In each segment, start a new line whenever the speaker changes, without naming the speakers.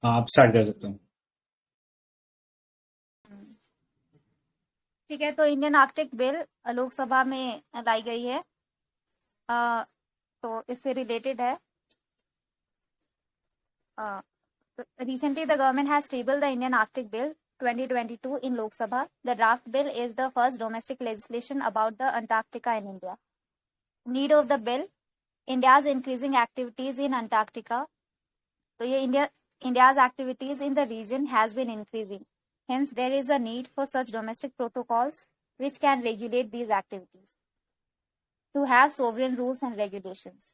हाँ, आप स्टार्ट कर सकते हो।
ठीक है, तो इंडियन आर्कटिक बिल लोकसभा में लाई गई है। अ, तो इससे रिलेटेड है। Recently, the government has tabled the Indian Arctic Bill 2022 in Lok Sabha. The draft bill is the first domestic legislation about the Antarctica in India. Need of the bill: India's increasing activities in Antarctica. So, ये India's activities in the region has been increasing. Hence, there is a need for such domestic protocols which can regulate these activities to have sovereign rules and regulations.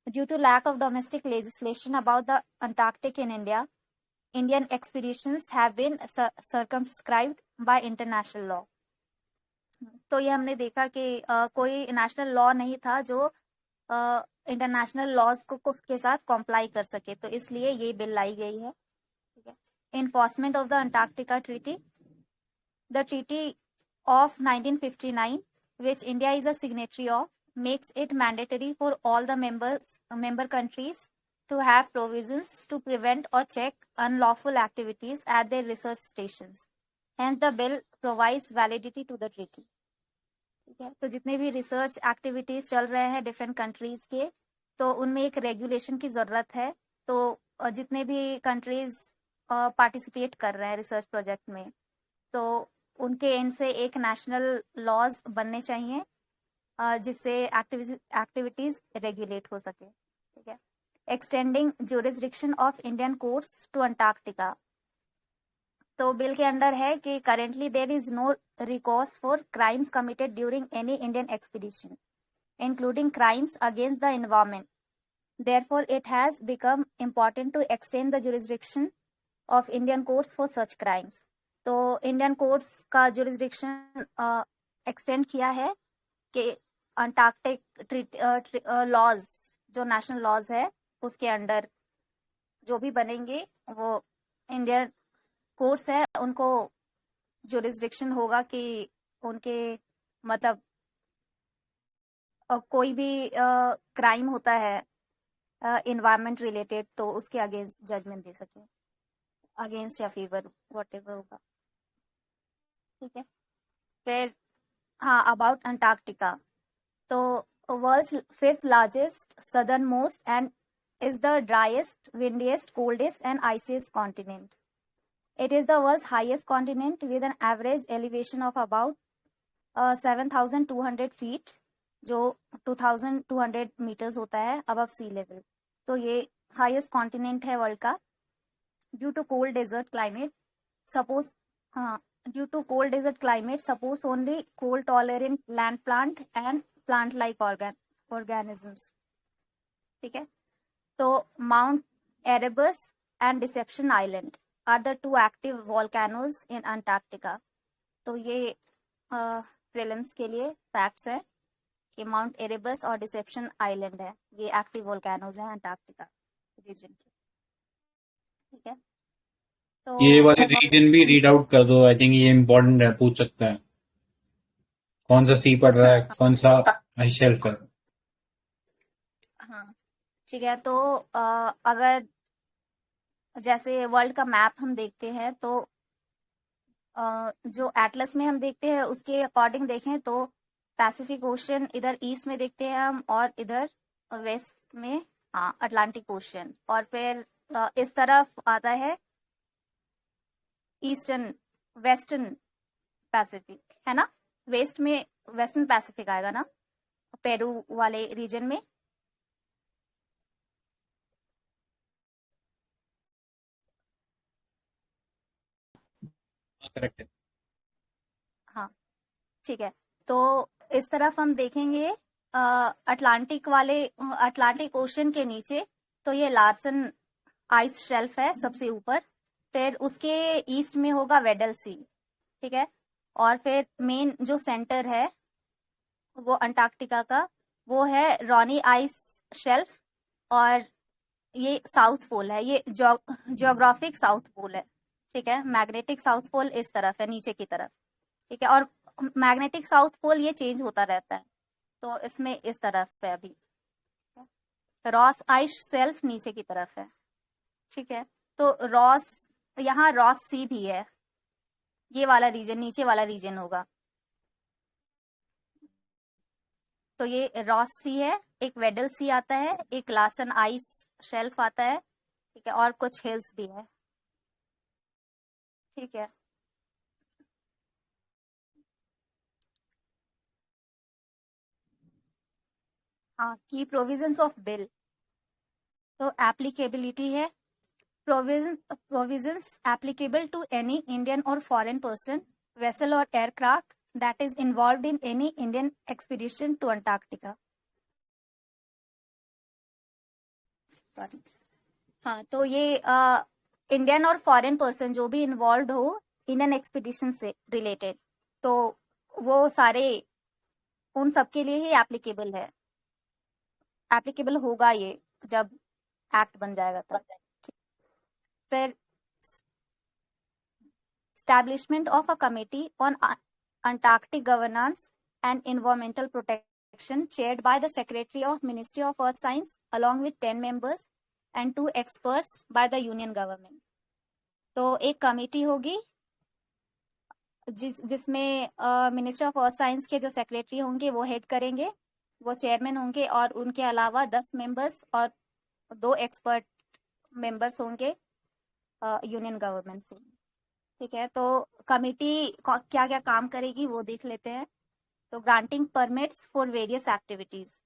Due to lack of domestic legislation about the Antarctic in India, Indian expeditions have been circumscribed by international law. तो ये हमने देखा कि कोई national law नहीं था जो international laws के साथ कॉम्प्लाई कर सके, तो इसलिए ये बिल लाई गई है। ठीक है। Enforcement of the Antarctica treaty: the treaty of 1959, which India is a signatory of, makes it mandatory for all the member countries to have provisions to prevent or check unlawful activities at their research stations. Hence, the bill provides validity to the treaty. ठीक है, तो जितने भी research activities चल रहे हैं different countries के, तो उनमें एक रेगुलेशन की जरूरत है। तो जितने भी कंट्रीज पार्टिसिपेट कर रहे हैं रिसर्च प्रोजेक्ट में, तो उनके एंड से एक नेशनल लॉज बनने चाहिए जिससे एक्टिविटीज रेगुलेट हो सके। ठीक है। Extending jurisdiction of Indian courts to Antarctica: तो बिल के अंडर है कि currently there is no recourse for crimes committed during any Indian expedition including crimes against the environment. Therefore, it has become important to extend the jurisdiction of Indian courts for such crimes. तो Indian courts का jurisdiction extend किया है कि Antarctic laws, जो national laws है, उसके under जो भी बनेंगे वो इंडियन कोर्ट्स है उनको जुरिस्डिक्शन होगा कि उनके मतलब कोई भी क्राइम होता है इन्वायरमेंट रिलेटेड, तो उसके अगेंस्ट जजमेंट दे सके, अगेंस्ट या फेवर वट एवर होगा। ठीक है। फिर हाँ, अबाउट अंटार्कटिका: तो world's fifth largest southern most and is the driest, windiest, coldest and iciest continent. It is the world's highest continent with an average elevation of about 7,200 feet, जो 2,200 meters होता है above sea level. तो ये highest continent है world का। Due to cold desert climate, suppose due to cold desert climate, suppose only cold tolerant land plant and plant like organisms. ठीक है। तो Mount Erebus and Deception Island are the two active volcanoes in Antarctica. तो ये prelims के लिए facts है कि Mount Erebus और डिसेप्शन आइलैंड है, ये एक्टिव वॉल्केनोज हैं अंटार्कटिका रीजन के। ठीक है।
ये
तो
वाले रीजन भी रीड आउट कर दो, आई थिंक ये इम्पोर्टेंट है, पूछ सकता है कौन सा सी पड़ रहा है, कौन सा आइस शेल्फ है।
हाँ, ठीक है। तो अगर जैसे वर्ल्ड का मैप हम देखते हैं, तो जो एटलस में हम देखते हैं उसके अकॉर्डिंग देखें तो पैसिफिक ओशन इधर ईस्ट में देखते हैं हम, और इधर वेस्ट में हाँ अटलांटिक ओशन, और फिर इस तरफ आता है ईस्टर्न वेस्टर्न पैसिफिक, है ना। वेस्ट में वेस्टर्न पैसिफिक आएगा ना, पेरू वाले रीजन में।
करेक्ट है।
हाँ, ठीक है। तो इस तरफ हम देखेंगे अटलांटिक वाले अटलांटिक ओशन के नीचे, तो ये लार्सन आइस शेल्फ है सबसे ऊपर। फिर उसके ईस्ट में होगा वेडल सी। ठीक है। और फिर मेन जो सेंटर है वो अंटार्कटिका का, वो है रॉनी आइस शेल्फ। और ये साउथ पोल है, ये ज्योग्राफिक साउथ पोल है। ठीक है। मैग्नेटिक साउथ पोल इस तरफ है, नीचे की तरफ। ठीक है। और मैग्नेटिक साउथ पोल ये चेंज होता रहता है, तो इसमें इस तरफ है अभी। रॉस आइस शेल्फ नीचे की तरफ है। ठीक है। तो रॉस, यहाँ रॉस सी भी है, ये वाला रीजन नीचे वाला रीजन होगा। तो ये रॉस सी है, एक वेडल सी आता है, एक लासन आइस शेल्फ आता है, ठीक है, और कुछ हिल्स भी है, ठीक है। हाँ, की प्रोविजंस ऑफ बिल, तो एप्लीकेबिलिटी है, provisions applicable to any Indian or foreign person, vessel or aircraft that is involved in any Indian expedition to Antarctica. Sorry, हाँ, तो ये इंडियन और फॉरेन पर्सन जो भी इन्वॉल्व हो इंडियन एक्सपीडिशन से रिलेटेड, तो वो सारे उन सब के लिए ही एप्लीकेबल है, एप्लीकेबल होगा ये जब एक्ट बन जाएगा तब। फिर establishment of a committee on Antarctic governance and environmental protection chaired by the Secretary of Ministry of Earth Science along with 10 members and 2 experts by the Union Government. तो एक कमेटी होगी जिसमें मिनिस्ट्री ऑफ अर्थ साइंस के जो secretary होंगे वो head करेंगे, वो चेयरमैन होंगे, और उनके अलावा 10 मेंबर्स और 2 एक्सपर्ट मेंबर्स होंगे यूनियन गवर्नमेंट से, ठीक है। तो कमिटी क्या क्या काम करेगी वो देख लेते हैं। तो granting permits for various activities,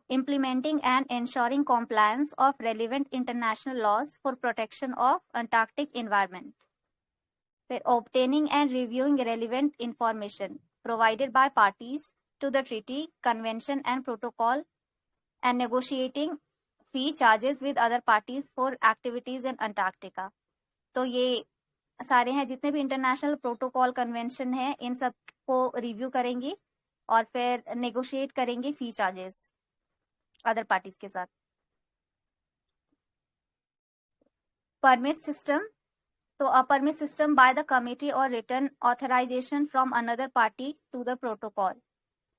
implementing and ensuring compliance of relevant international laws for protection of Antarctic environment. फिर obtaining and reviewing relevant information provided by parties to the treaty, convention and protocol, and negotiating fee charges with other parties for activities in Antarctica. तो ये सारे हैं जितने भी international protocol convention है, इन सब को रिव्यू करेंगी और फिर नेगोशिएट करेंगी फी चार्जेस अदर पार्टीज के साथ। परमिट सिस्टम, तो a permit system by the committee और written authorisation from another party to the protocol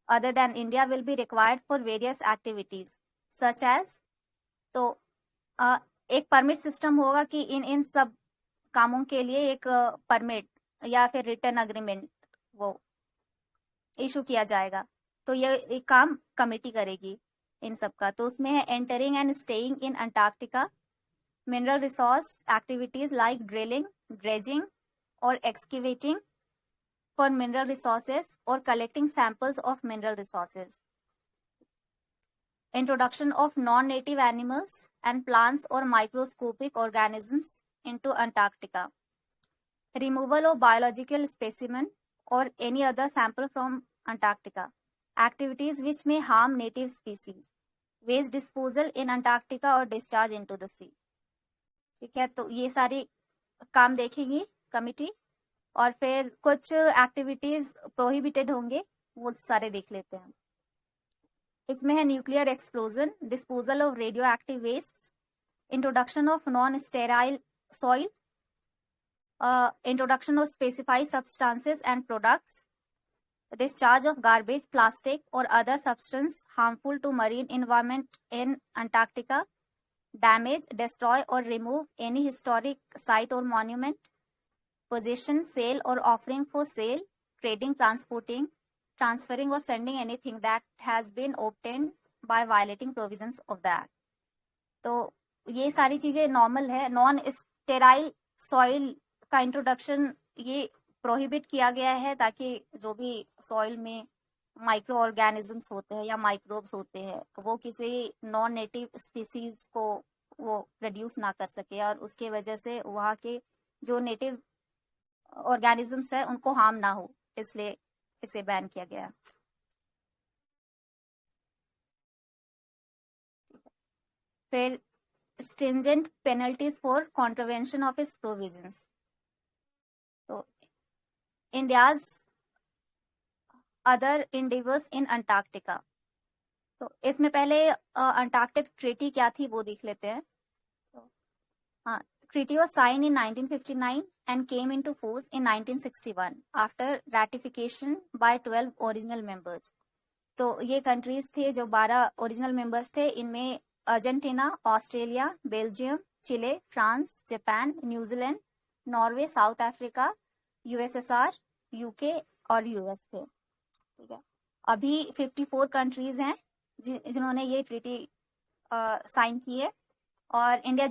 other than India will be required for various activities such as, तो एक permit system होगा कि इन सब कामों के लिए एक परमिट या फिर रिटर्न अग्रीमेंट वो इशू किया जाएगा, तो ये एक काम कमेटी करेगी इन सब का। तो उसमें है entering and staying in Antarctica, mineral resource activities like drilling, dredging और एक्सकेवेटिंग फॉर मिनरल रिसोर्सेज और collecting samples of mineral resources, introduction of non native animals and plants और microscopic organisms into Antarctica, removal of biological specimen or any other sample from Antarctica, activities which may harm native species, waste disposal in Antarctica or discharge into the sea, ठीक है। तो ये सारे काम देखेंगी committee, और फिर कुछ एक्टिविटीज प्रोहिबिटेड होंगे वो सारे देख लेते हैं। इसमें है nuclear explosion, disposal of radioactive waste, introduction of non sterile soil, introduction of specified substances and products, discharge of garbage, plastic or other substance harmful to marine environment in Antarctica, damage, destroy or remove any historic site or monument, possession, sale or offering for sale, trading, transporting, transferring or sending anything that has been obtained by violating provisions of the act. तो ये सारी चीजें normal है। Non sterile soil का introduction ये prohibit किया गया है ताकि जो भी सॉइल में माइक्रो ऑर्गेनिजम्स होते हैं या माइक्रोब्स होते हैं तो वो किसी नॉन नेटिव स्पीसीज को वो प्रोड्यूस ना कर सके, और उसके वजह से वहाँ के जो नेटिव ऑर्गेनिजम्स है उनको हार्म ना हो, इसलिए इसे बैन किया गया। फिर stringent penalties for contravention of its provisions. तो India's other endeavors in Antarctica, तो इसमें पहले अंटार्कटिक ट्रीटी क्या थी वो देख लेते हैं। तो हाँ, treaty was signed in 1959 and came into force in 1961 after ratification by 12 original members. तो ये कंट्रीज थे जो 12 ओरिजिनल मेंबर्स थे, इनमें Argentina, Australia, Belgium, Chile, France, Japan, New Zealand, Norway, South Africa, USSR, UK और यूएस थे। ठीक है, अभी 54 कंट्रीज हैं जिन्होंने ये ट्रीटी साइन की है, और India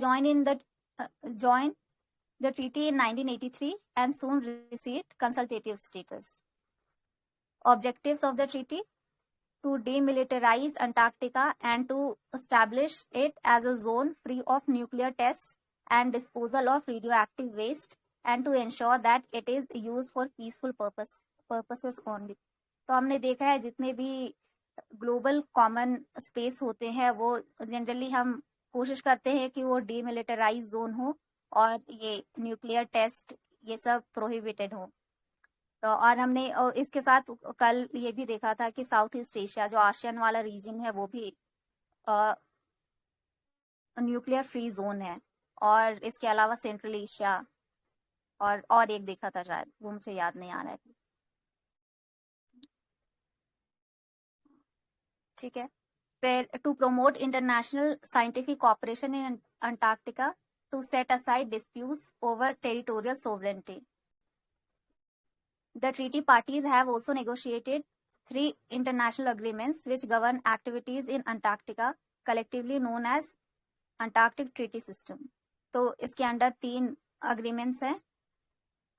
joined the treaty in 1983 and soon received consultative status. Objectives of the treaty: to demilitarize Antarctica and to establish it as a zone free of nuclear tests and disposal of radioactive waste, and to ensure that it is used for peaceful purposes only. तो हमने देखा है जितने भी global common space होते हैं वो generally हम कोशिश करते हैं कि वो डीमिलिटराइज जोन हो और ये न्यूक्लियर टेस्ट ये सब प्रोहिबिटेड हो। तो और हमने इसके साथ कल ये भी देखा था कि साउथ ईस्ट एशिया जो आसियान वाला रीजन है वो भी न्यूक्लियर फ्री जोन है, और इसके अलावा सेंट्रल एशिया और एक देखा था शायद, वो मुझे याद नहीं आ रहा है। ठीक है, फिर to promote international scientific cooperation in Antarctica, to set aside disputes over territorial sovereignty. The treaty parties have also negotiated 3 international agreements which govern activities in Antarctica, collectively known as Antarctic Treaty System. तो इसके under 3 agreements हैं।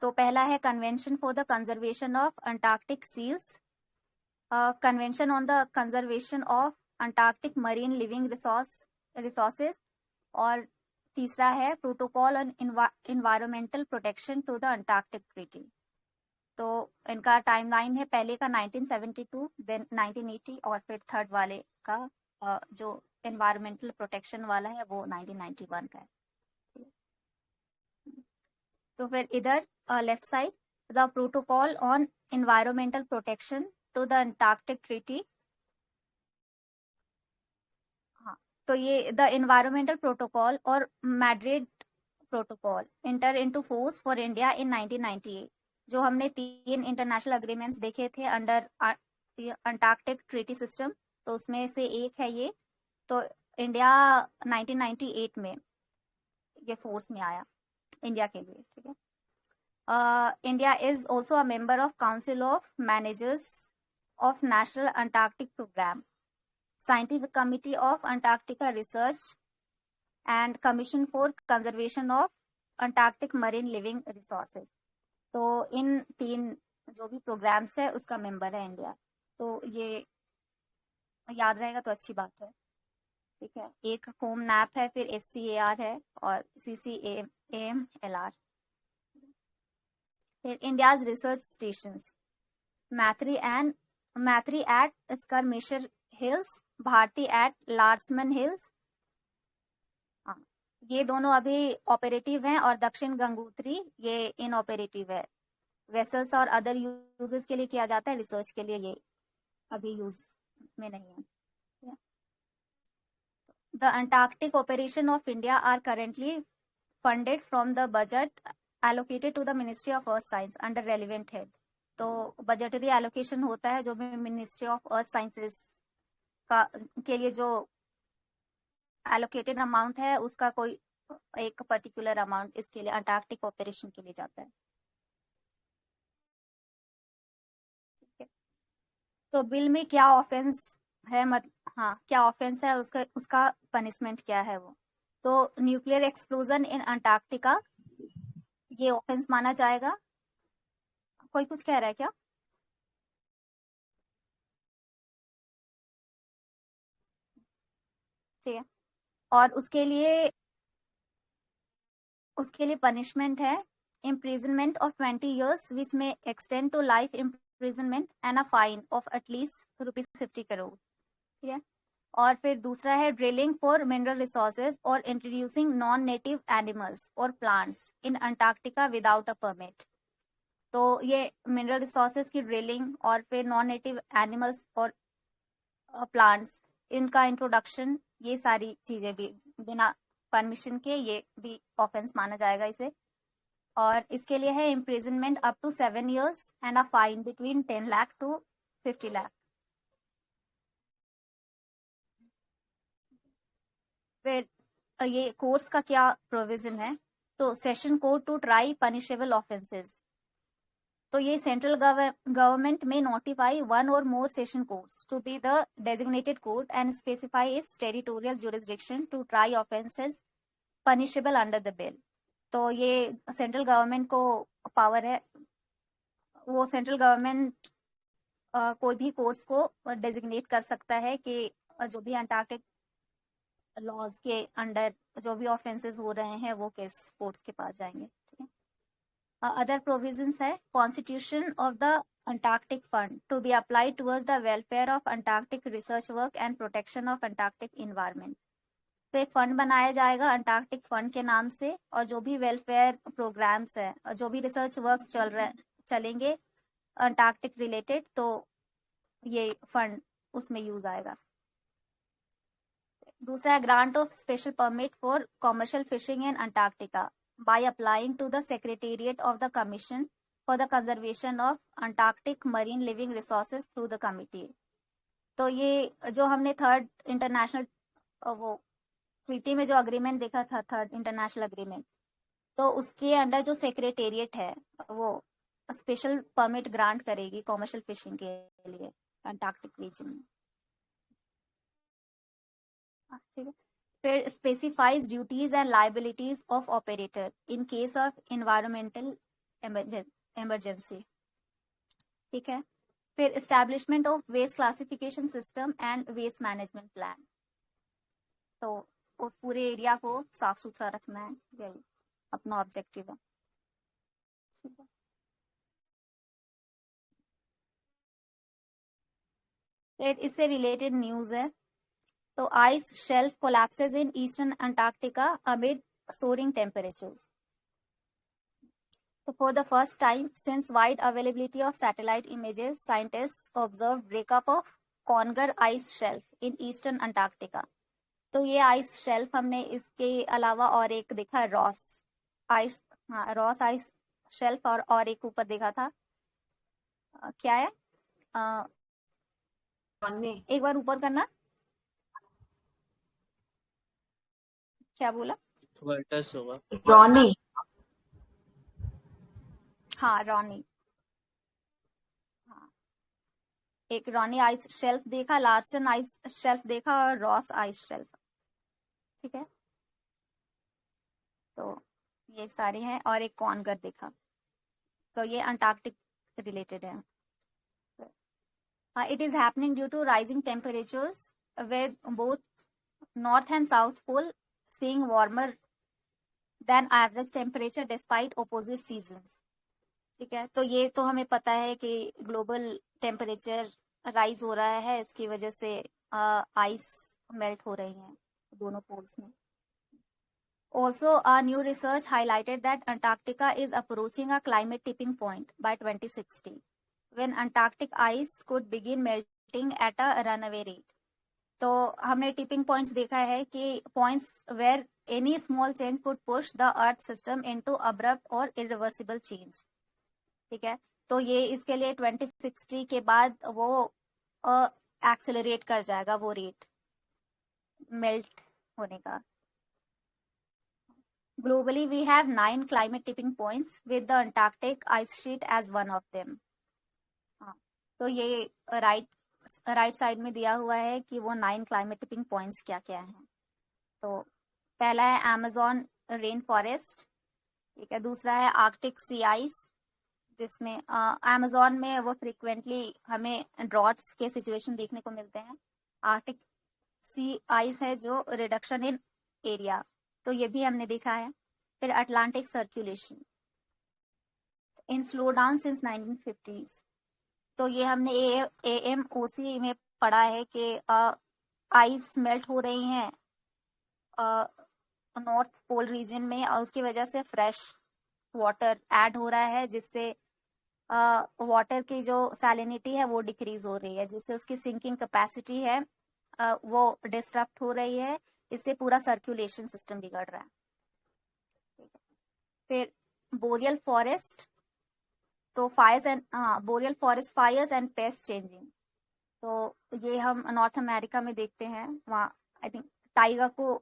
तो पहला है convention for the conservation of Antarctic seals, convention on the conservation of Antarctic marine living resources, और तीसरा है protocol on environmental protection to the Antarctic treaty. तो इनका टाइमलाइन है, पहले का 1972, देन 1980, और फिर थर्ड वाले का जो एनवायरमेंटल प्रोटेक्शन वाला है वो 1991 का है। तो फिर इधर left side, the protocol on environmental protection to the Antarctic treaty. हाँ, तो ये द एनवायरमेंटल प्रोटोकॉल और Madrid protocol enter into force for India in 1998। जो हमने 3 इंटरनेशनल अग्रीमेंट्स देखे थे अंडर अंटार्कटिक ट्रीटी सिस्टम, तो उसमें से एक है ये। तो इंडिया 1998 में ये फोर्स में आया इंडिया के लिए। ठीक है, India is also a member of council of managers of national Antarctic programme, scientific committee of Antarctica research and commission for conservation of Antarctic marine living resources. तो इन 3 जो भी प्रोग्राम्स है उसका मेंबर है इंडिया। तो ये याद रहेगा तो अच्छी बात है। ठीक है, एक होम नैप है, फिर SCAR है, और CCAMLR। फिर India's research stations, Maitri at Schirmacher hills, Bharati at Larsemann hills. ये दोनों अभी ऑपरेटिव हैं, और दक्षिण गंगोत्री ये इनऑपरेटिव है। वेसल्स और अदर यूजेस के लिए किया जाता है, रिसर्च के लिए ये अभी यूज में नहीं है। The Antarctic operation of India are currently funded from the budget allocated to the ministry of earth science under relevant head. तो बजटरी एलोकेशन होता है जो भी मिनिस्ट्री ऑफ अर्थ साइंसेस का के लिए जो एलोकेटेड अमाउंट है उसका कोई एक पर्टिकुलर अमाउंट इसके लिए अंटार्कटिक ऑपरेशन के लिए जाता है। ठीक है, तो बिल में क्या ऑफेंस है, हाँ क्या ऑफेंस है, उसका पनिशमेंट क्या है वो। तो न्यूक्लियर एक्सप्लोजन इन अंटार्कटिका ये ऑफेंस माना जाएगा। कोई कुछ कह रहा है क्या? ठीक है, और उसके लिए पनिशमेंट है imprisonment of 20 years which may extend to life imprisonment and a fine of at least rupees 50 crore। ठीक है, और फिर दूसरा है ड्रिलिंग फॉर मिनरल रिसोर्सेज और इंट्रोड्यूसिंग नॉन नेटिव एनिमल्स और plants in Antarctica without a permit. तो ये मिनरल रिसोर्सेज की ड्रिलिंग और फिर नॉन नेटिव एनिमल्स और प्लांट्स इनका इंट्रोडक्शन, ये सारी चीजें भी बिना परमिशन के ये भी ऑफेंस माना जाएगा इसे। और इसके लिए है imprisonment up to 7 years and a fine between 10 lakh to 50 lakh. फिर ये कोर्ट्स का क्या प्रोविजन है, तो session court to try punishable offences. तो ये सेंट्रल गवर्नमेंट में नोटिफाई वन और more session courts to be the designated court and specify its territorial jurisdiction to try offences punishable under the bill. तो ये central government को power है, वो central government कोई भी कोर्ट्स को डेजिग्नेट कर सकता है कि जो भी अंटार्कटिक लॉज के अंडर जो भी ऑफेंसेस हो रहे हैं वो किस कोर्ट्स के पास जाएंगे। ठीक है। अदर प्रोविजंस है constitution of the Antarctic fund to be applied towards the welfare of Antarctic research work and protection of Antarctic environment. तो एक फंड बनाया जाएगा अंटार्कटिक फंड के नाम से, और जो भी वेलफेयर प्रोग्राम्स है, जो भी रिसर्च वर्क्स चलेंगे अंटार्कटिक रिलेटेड, तो ये फंड उसमें यूज आएगा। दूसरा है grant of special permit for commercial fishing in Antarctica by applying to the secretariat of the commission for the conservation of Antarctic marine living resources through the committee. तो ये जो हमने थर्ड इंटरनेशनल वो treaty में जो agreement देखा था, third international agreement, तो उसके अंडर जो सेक्रेटेरिएट है वो स्पेशल परमिट ग्रांट करेगी कॉमर्शियल फिशिंग के लिए अंटार्कटिक रीजन में। ठीक है। फिर specifies duties and liabilities of operator in case of environmental emergency. ठीक है। फिर establishment of waste classification system and waste management plan. तो उस पूरे एरिया को साफ सुथरा रखना है, यही अपना ऑब्जेक्टिव है। फिर इससे रिलेटेड न्यूज है, तो ice shelf collapses in eastern Antarctica amid soaring temperatures. So for the first time since wide availability of satellite images, scientists observed breakup of Conger ice shelf in eastern Antarctica. तो ये ice shelf हमने इसके अलावा और एक देखा Ross ice, हाँ Ross ice shelf, और एक ऊपर देखा था क्या है एक बार ऊपर करना, क्या बोला?
रॉनी।
हाँ रॉनी, हाँ एक रॉनी आइस शेल्फ देखा, लार्सन आइस शेल्फ देखा और रॉस आइस शेल्फ। ठीक है, तो ये सारे हैं, और एक कॉनगर देखा, तो ये अंटार्कटिक रिलेटेड है। It is happening due to rising temperatures with both north and south pole seeing warmer than average temperature despite opposite seasons. ठीक है, तो ये तो हमें पता है कि ग्लोबल टेम्परेचर राइज हो रहा है, इसकी वजह से आइस मेल्ट हो रही है दोनों पोल्स में। Also, a new research highlighted that Antarctica is approaching a climate tipping point by 2060. When Antarctic ice could begin melting at a runaway rate. तो हमने टिपिंग पॉइंट्स देखा है कि points where any small change could push the earth system into abrupt और irreversible change. ठीक है, तो ये इसके लिए 2060 के बाद वो एक्सेलरेट कर जाएगा वो रेट मेल्ट होने का। Globally, we have 9 climate tipping points with the Antarctic ice sheet as one of them. तो ये राइट साइड में दिया हुआ है कि वो 9 क्लाइमेट टिपिंग पॉइंट्स क्या क्या हैं। तो पहला है अमेज़न रेन फॉरेस्ट, ठीक है, दूसरा है आर्कटिक सी आइस, जिसमें अमेज़न में वो फ्रिक्वेंटली हमें ड्रॉट्स के सिचुएशन देखने को मिलते हैं। आर्कटिक सी आइस है जो रिडक्शन इन एरिया, तो ये भी हमने देखा है। फिर Atlantic circulation in slow down since 1950s, तो ये हमने AMOC में पढ़ा है कि आइस मेल्ट हो रही हैं नॉर्थ पोल रीजन में, और उसकी वजह से फ्रेश वाटर ऐड हो रहा है, जिससे वाटर की जो सैलिनिटी है वो डिक्रीज हो रही है, जिससे उसकी सिंकिंग कैपेसिटी है वो डिस्टर्ब हो रही है, इससे पूरा सर्कुलेशन सिस्टम बिगड़ रहा है। फिर बोरियल फॉरेस्ट, तो Fyers and boreal forest fires and paste changing, तो ये हम नॉर्थ अमेरिका में देखते हैं। वहाँ आई थिंक टाइगर को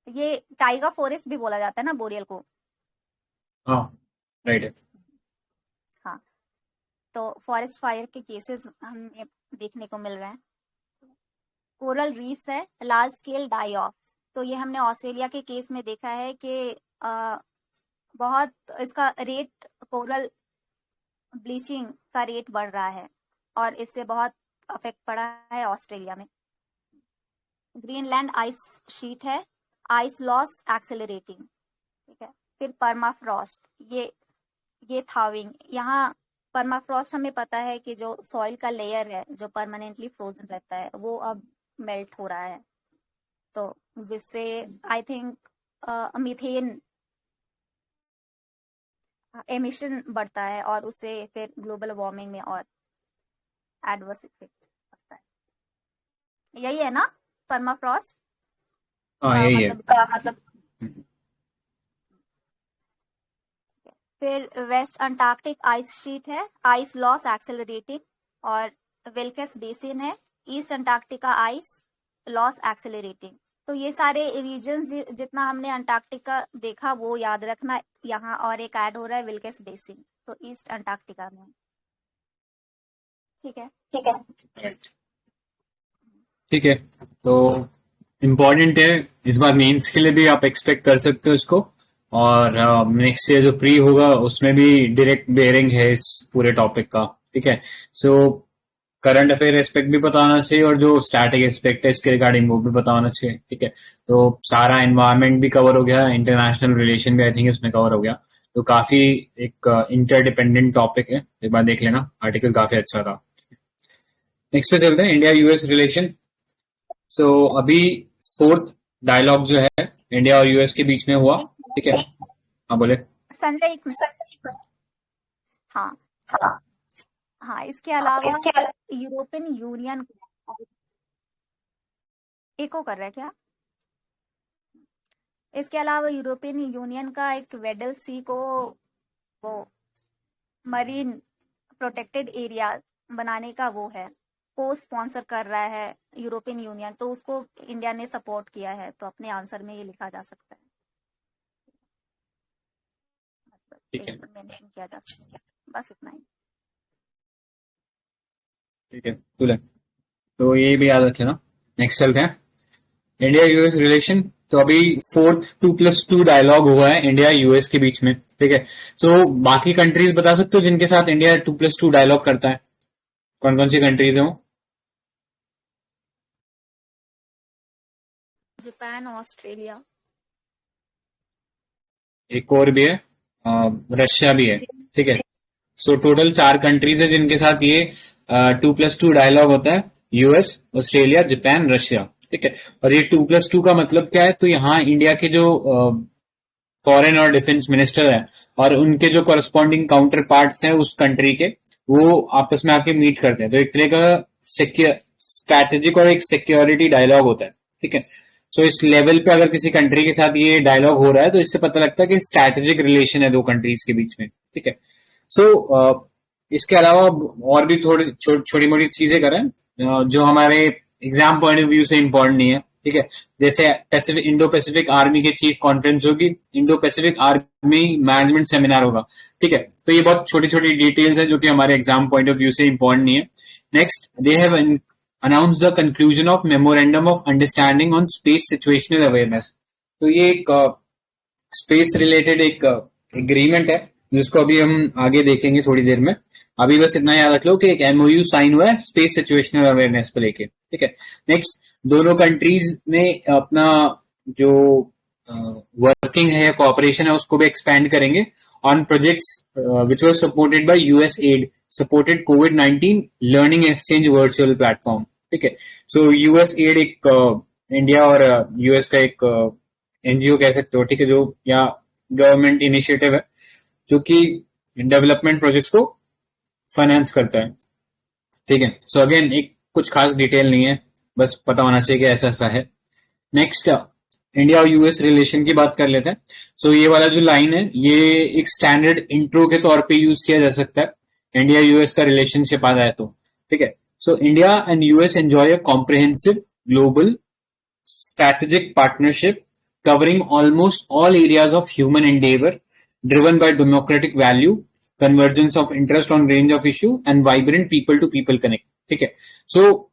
ये टाइगर फॉरेस्ट भी बोला जाता है ना बोरियल को।
हाँ राइट है।
हाँ, तो फॉरेस्ट फायर के केसेस हमें देखने को मिल रहे हैं। कोरल रीफ्स है लार्ज स्केल डाई ऑफ, तो ये हमने ऑस्ट्रेलिया के केस में देखा है कि बहुत इसका रेट, कोरल ब्लीचिंग का रेट बढ़ रहा है और इससे बहुत अफेक्ट पड़ा है ऑस्ट्रेलिया में। ग्रीनलैंड आइस शीट है, आइस लॉस एक्सेलरेटिंग, ठीक है। फिर परमाफ्रॉस्ट, ये थाविंग। यहाँ परमाफ्रॉस्ट हमें पता है कि जो सॉइल का लेयर है जो परमानेंटली फ्रोजन रहता है वो अब मेल्ट हो रहा है, तो जिससे आई थिंक मीथेन एमिशन बढ़ता है और उससे फिर ग्लोबल वार्मिंग में और एडवर्स इफेक्ट पड़ता है। यही है ना परमाफ्रॉस्ट
हाँ यही है।
मतलब। फिर वेस्ट अंटार्कटिक आइस शीट है, आइस लॉस एक्सेलरेटिंग, और विल्केस बेसिन है, east Antarctica ice loss accelerating. तो ये सारे रीजन्स जितना हमने अंटार्कटिका देखा वो याद रखना। यहाँ और एक ऐड हो रहा है विल्केस बेसिन, तो ईस्ट अंटार्कटिका में। ठीक है।
राइट ठीक है, तो इम्पोर्टेंट है इस बार मेंस के लिए भी, आप एक्सपेक्ट कर सकते हो इसको। और नेक्स्ट ईयर जो प्री होगा उसमें भी डायरेक्ट बेयरिंग है इस पूरे टॉपिक का। ठीक है, सो करंट अफेयर एस्पेक्ट भी पता होना चाहिए और जो स्टैटिक एस्पेक्ट है इसके रिगार्डिंग वो भी पता होना चाहिए। ठीक है, तो सारा एनवायरनमेंट भी कवर हो गया, इंटरनेशनल रिलेशन भी आई थिंक इसमें कवर हो गया। तो काफी एक इंटरडिपेंडेंट टॉपिक है, एक बार देख लेना, आर्टिकल काफी अच्छा था। नेक्स्ट पे चलते हैं, इंडिया यूएस रिलेशन। सो अभी फोर्थ डायलॉग जो है इंडिया और यूएस के बीच में हुआ। ठीक है, हाँ बोले।
संजय एक मिनट। हाँ हाँ, इसके अलावा यूरोपियन यूनियन एको कर रहा है क्या? इसके अलावा यूरोपियन यूनियन का एक वेडल सी को वो मरीन प्रोटेक्टेड एरिया बनाने का वो है, को स्पॉन्सर कर रहा है यूरोपियन यूनियन, तो उसको इंडिया ने सपोर्ट किया है। तो अपने आंसर में ये लिखा जा सकता है,
ठीक है,
मेंशन किया जा सकता है, बस इतना ही।
ठीक है, कूल है, तो ये भी याद रखे ना। नेक्स्ट चलते हैं, इंडिया यूएस रिलेशन। तो अभी फोर्थ 2+2 डायलॉग हुआ है इंडिया यूएस के बीच में। ठीक है, सो बाकी कंट्रीज बता सकते हो जिनके साथ इंडिया 2+2 डायलॉग करता है, कौन कौन सी कंट्रीज है वो?
जापान, ऑस्ट्रेलिया,
एक और भी है, रशिया भी है। ठीक है, सो टोटल 4 कंट्रीज है जिनके साथ ये 2+2 डायलॉग होता है, यूएस, ऑस्ट्रेलिया, जापान, रशिया। ठीक है, और ये 2+2 का मतलब क्या है, तो यहाँ इंडिया के जो फॉरेन और डिफेंस मिनिस्टर है और उनके जो कॉरेस्पॉन्डिंग काउंटर पार्ट्स हैं उस कंट्री के, वो आपस में आके मीट करते हैं। तो एक तरह का स्ट्रैटेजिक और एक सिक्योरिटी डायलॉग होता है। ठीक है, सो इस लेवल पे अगर किसी कंट्री के साथ ये डायलॉग हो रहा है तो इससे पता लगता है कि स्ट्रैटेजिक रिलेशन है दो कंट्रीज के बीच में। ठीक है, सो इसके अलावा और भी थोड़ी छोटी मोटी चीजें करें जो हमारे एग्जाम पॉइंट ऑफ व्यू से इंपॉर्टेंट नहीं है। ठीक है, जैसे इंडो पैसिफिक आर्मी के चीफ कॉन्फ्रेंस होगी, Indo Pacific army management seminar होगा। ठीक है, तो ये बहुत छोटी छोटी डिटेल्स है जो कि हमारे एग्जाम पॉइंट ऑफ व्यू से इंपॉर्टेंट नहीं है। Next, they have announced the conclusion of memorandum of understanding on space situational awareness। तो ये एक स्पेस रिलेटेड एक एग्रीमेंट है जिसको अभी हम आगे देखेंगे थोड़ी देर में। अभी बस इतना याद रख लो कि एक एमओयू साइन हुआ है स्पेस सिचुएशनल अवेयरनेस को लेके। ठीक है, नेक्स्ट, दोनों कंट्रीज ने अपना जो वर्किंग है या कोऑपरेशन है उसको भी एक्सपैंड करेंगे on projects which was supported by US add supported covid learning exchange virtual platform. ठीक है, सो यूएस एड एक इंडिया और यूएस का एक एनजीओ कह सकते हो। ठीक है, जो या गवर्नमेंट इनिशिएटिव है जो कि डेवलपमेंट प्रोजेक्ट्स को फाइनेंस करता है। ठीक है, सो अगेन एक कुछ खास डिटेल नहीं है, बस पता होना चाहिए कि ऐसा ऐसा है। नेक्स्ट, इंडिया और यूएस रिलेशन की बात कर लेते हैं। सो ये वाला जो लाइन है ये एक स्टैंडर्ड इंट्रो के तौर पे यूज किया जा सकता है इंडिया यूएस का रिलेशनशिप आ जाए तो। ठीक है, so India and US enjoy a comprehensive global strategic partnership covering almost all areas of human endeavor, driven by democratic value, convergence of interest on range of issue, and vibrant people to people connect. ठीक है. So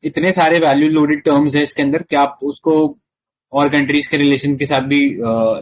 इतने सारे value loaded terms है इसके अंदर कि आप उसको और कंट्रीज के रिलेशन के साथ भी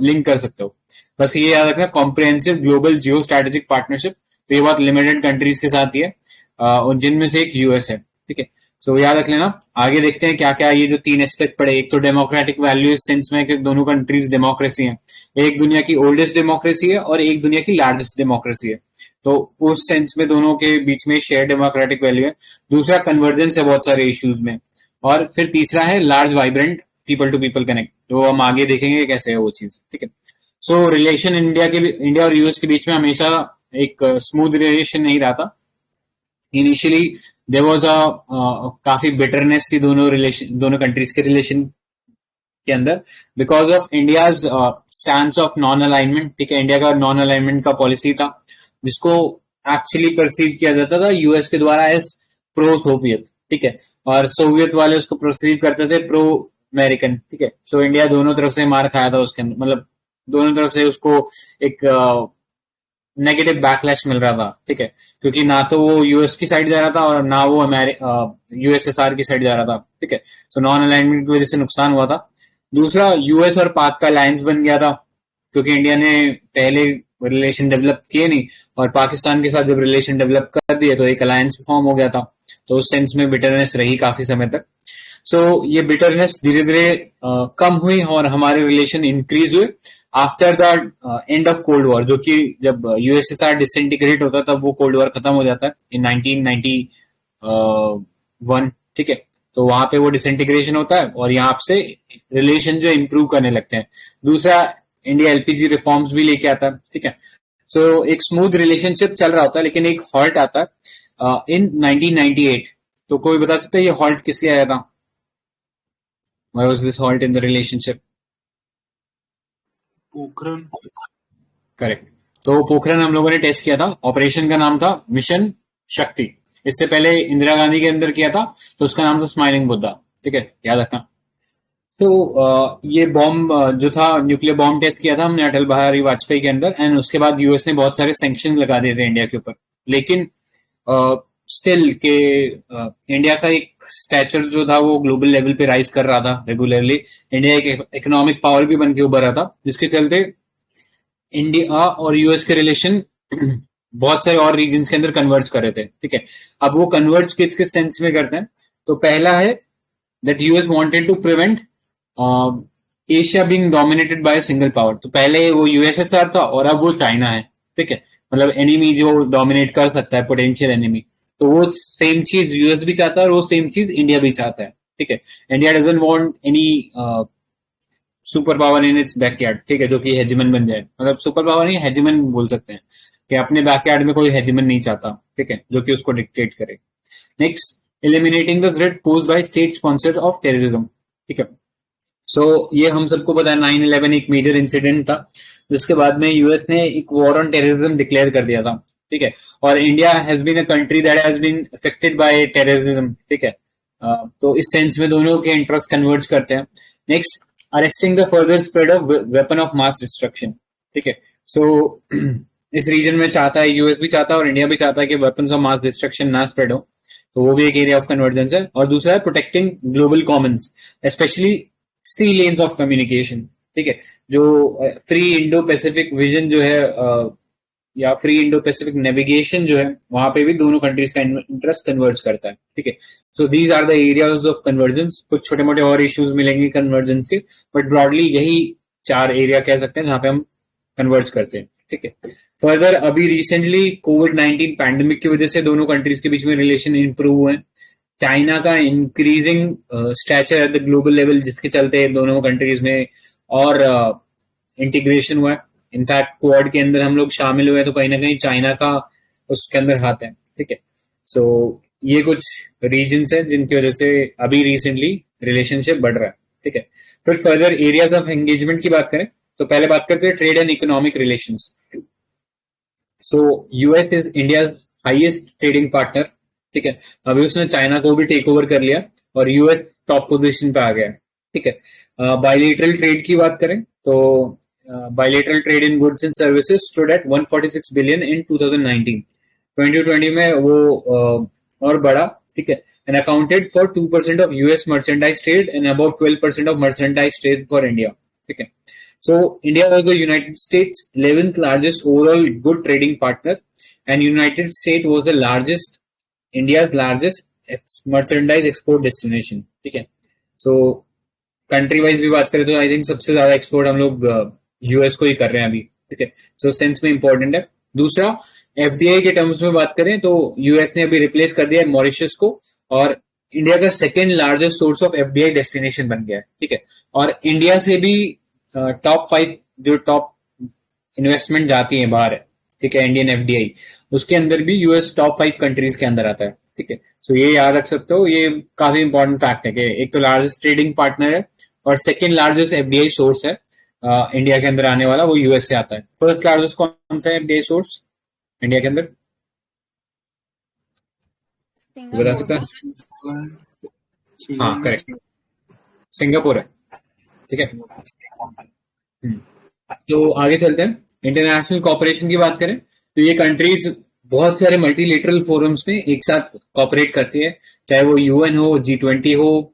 लिंक कर सकते हो. बस ये याद रखना, comprehensive global geo strategic partnership, तो ये बहुत लिमिटेड कंट्रीज के साथ ही है, और जिनमें से एक यूएस है. ठीक है. सो याद रख लेना. आगे देखते हैं क्या क्या ये जो 3 एस्पेक्ट पड़े. एक तो डेमोक्रेटिक वैल्यू इस सेंस में कि दोनों कंट्रीज डेमोक्रेसी हैं. एक दुनिया की ओल्डेस्ट डेमोक्रेसी है और एक दुनिया की लार्जेस्ट डेमोक्रेसी है, तो उस सेंस में दोनों के बीच में शेयर डेमोक्रेटिक वैल्यू है. दूसरा कन्वर्जेंस है बहुत सारे इश्यूज में, और फिर तीसरा है large vibrant people to people connect, तो हम आगे देखेंगे कैसे है वो चीज. ठीक है. सो रिलेशन इंडिया और यूएस के बीच में हमेशा एक स्मूथ रिलेशन नहीं रहा था. इनिशियली देयर वाज काफी बिटरनेस थी दोनों कंट्रीज के रिलेशन के अंदर, because of India's stand of non alignment. ठीक है. इंडिया का नॉन अलाइनमेंट का पॉलिसी था, जिसको एक्चुअली परसीव किया जाता था यूएस के द्वारा एज प्रो सोवियत. ठीक है. और सोवियत वाले उसको परसीव करते थे प्रो अमेरिकन. ठीक है. सो इंडिया दोनों तरफ से मार खाया था उसके अंदर, मतलब दोनों तरफ से उसको एक नेगेटिव बैकलैश मिल रहा था. ठीक है. क्योंकि ना तो वो यूएस की साइड जा रहा था और ना वो यूएसएसआर की साइड जा रहा था. ठीक है. सो नॉन अलाइनमेंट की वजह से नुकसान हुआ था. दूसरा, यूएस और पाक का अलायंस बन गया था, क्योंकि इंडिया ने पहले रिलेशन डेवलप किए नहीं, और पाकिस्तान के साथ जब रिलेशन डेवलप कर दिए तो एक अलायंस फॉर्म हो गया था. तो उस सेंस में बिटरनेस रही काफी समय तक. सो ये बिटरनेस धीरे धीरे कम हुई और हमारे रिलेशन इंक्रीज हुए after the end of cold war, जो कि जब यूएसएसआर डिसइंटीग्रेट होता है तब वो कोल्ड वॉर खत्म हो जाता है इन 1991. ठीक है. तो वहां पे वो डिसइंटीग्रेशन होता है और यहाँ से रिलेशन जो इम्प्रूव करने लगते हैं. दूसरा, इंडिया एलपीजी रिफॉर्म्स भी लेके आता है. ठीक है. सो एक स्मूथ रिलेशनशिप चल रहा होता है, लेकिन एक हॉल्ट आता है इन 1998. तो कोई बता सकता है ये हॉल्ट किस लिए आया था? Why was this halt in the relationship?
Pokhran.
Correct. तो पोखरण हम लोगों ने टेस्ट किया था. ऑपरेशन का नाम था मिशन शक्ति. इससे पहले इंदिरा गांधी के अंदर किया था, तो उसका नाम था स्माइलिंग बुद्धा. ठीक है. याद रखना. तो ये बॉम्ब जो था, न्यूक्लियर बॉम्ब टेस्ट किया था हमने अटल बिहारी वाजपेयी के अंदर, एंड उसके बाद यूएस ने बहुत सारे सैंक्शन लगा दिए थे इंडिया के ऊपर. लेकिन स्टिल के इंडिया का एक स्टैचर जो था वो ग्लोबल लेवल पे राइज कर रहा था रेगुलरली. इंडिया एक इकोनॉमिक पावर भी बन के उभर रहा था, जिसके चलते इंडिया और यूएस के रिलेशन बहुत सारे और रीजन्स के अंदर कन्वर्ज कर रहे थे. ठीक है. अब वो कन्वर्ज किस किस सेंस में करते हैं? तो पहला है that US wanted to prevent Asia being dominated by single power. तो पहले वो यूएसएसआर था और अब वो चाइना है. ठीक है. मतलब एनिमी जो डोमिनेट कर सकता है, पोटेंशियल एनिमी, तो वो सेम चीज यूएस भी चाहता है और वो सेम चीज इंडिया भी चाहता है. ठीक है. India doesn't want any super power in its backyard. ठीक है. जो कि हेजिमन बन जाए, मतलब सुपर पावर नहीं, हेजिमन बोल सकते हैं कि अपने बैकयार्ड में कोई हेजिमन नहीं चाहता. ठीक है. जो कि उसको डिक्टेट करे. Next, eliminating the threat posed by state sponsors of terrorism. ठीक है. सो ये हम सबको पता है 9/11 एक मेजर इंसिडेंट था, जिसके बाद में यूएस ने एक वॉर ऑन टेररिज्म डिक्लेयर कर दिया था. ठीक है. और India has been a country that has been affected by terrorism. ठीक है. तो इस सेंस में दोनों के इंटरेस्ट कन्वर्ज करते हैं. Next, arresting the further spread of weapon of mass destruction. ठीक है. सो इस रीजन में चाहता है, यूएस भी चाहता है और इंडिया भी चाहता है कि वेपन्स ऑफ मास डिस्ट्रक्शन ना स्प्रेड हो, तो वो भी एक एरिया ऑफ कन्वर्जेंस है. और दूसरा है protecting global Commons, specially three lens of communication. ठीक है. जो फ्री इंडो पैसिफिक विजन जो है या फ्री इंडो पैसिफिक नेविगेशन जो है, वहां पे भी दोनों कंट्रीज का इंटरेस्ट कन्वर्ज करता है. ठीक है. So these are the areas of convergence. कुछ छोटे मोटे और इश्यूज मिलेंगे कन्वर्जेंस के, बट ब्रॉडली यही 4 एरिया कह सकते हैं जहां पे हम कन्वर्ज करते हैं. ठीक है. फर्दर, अभी रिसेंटली कोविड-19 पैंडेमिक की वजह से दोनों कंट्रीज के बीच में रिलेशन इंप्रूव हुए. चाइना का increasing stature at the global level, जिसके चलते दोनों कंट्रीज में और इंटीग्रेशन हुआ है. इनफैक्ट क्वाड के अंदर हम लोग शामिल हुए, तो कहीं ना कहीं चाइना का उसके अंदर हाथ है. ठीक है. सो ये कुछ रीजन्स हैं जिनकी वजह से अभी रिसेंटली रिलेशनशिप बढ़ रहा है. ठीक है. फिर फर्दर एरियाज ऑफ एंगेजमेंट की बात करें तो पहले बात करते हैं trade and economic relations. So US is India highest trading partner. ठीक है. अभी उसने चाइना को भी टेक ओवर कर लिया और यूएस टॉप पोजीशन पे आ गया. ठीक है. बायलेटरल ट्रेड की बात करें तो bilateral trade in goods and services stood at 146 billion in 2019। 2020 में वो और बढ़ा, ठीक है, and accounted for 2% of US merchandise trade and about 12% of merchandise trade for India. Okay. So India was the United States 11th largest overall good trading partner, and United States was the largest, India's largest merchandise export destination. ठीक है. So country wise भी बात करें तो I think सबसे ज्यादा export हम लोग यूएस को ही कर रहे हैं अभी, ठीक है. सो सेंस में इंपॉर्टेंट है. दूसरा, एफडीआई के टर्म्स में बात करें तो यूएस ने अभी रिप्लेस कर दिया है मॉरिशस को, और इंडिया का second largest source of FDI destination बन गया है, ठीक है. और इंडिया से भी टॉप 5 जो टॉप इन्वेस्टमेंट जाती है बाहर है, ठीक है, इंडियन एफडीआई, उसके अंदर भी यूएस टॉप 5 कंट्रीज के अंदर आता है, ठीक है. सो ये याद रख सकते हो, ये काफी इंपॉर्टेंट फैक्ट है कि एक तो लार्जेस्ट ट्रेडिंग पार्टनर है और सेकेंड लार्जेस्ट एफडीआई सोर्स है इंडिया के अंदर आने वाला, वो यूएस से आता है. फर्स्ट लार्जेस्ट कौन सा है एफडीआई सोर्स इंडिया के अंदर, बता सकता है? हाँ, करेक्ट, सिंगापुर है, ठीक है. तो आगे चलते हैं. इंटरनेशनल कॉपरेशन की बात करें तो ये कंट्रीज बहुत सारे मल्टीलेटरल फोरम्स में एक साथ कॉपरेट करती है, चाहे वो यूएन हो, G20 हो,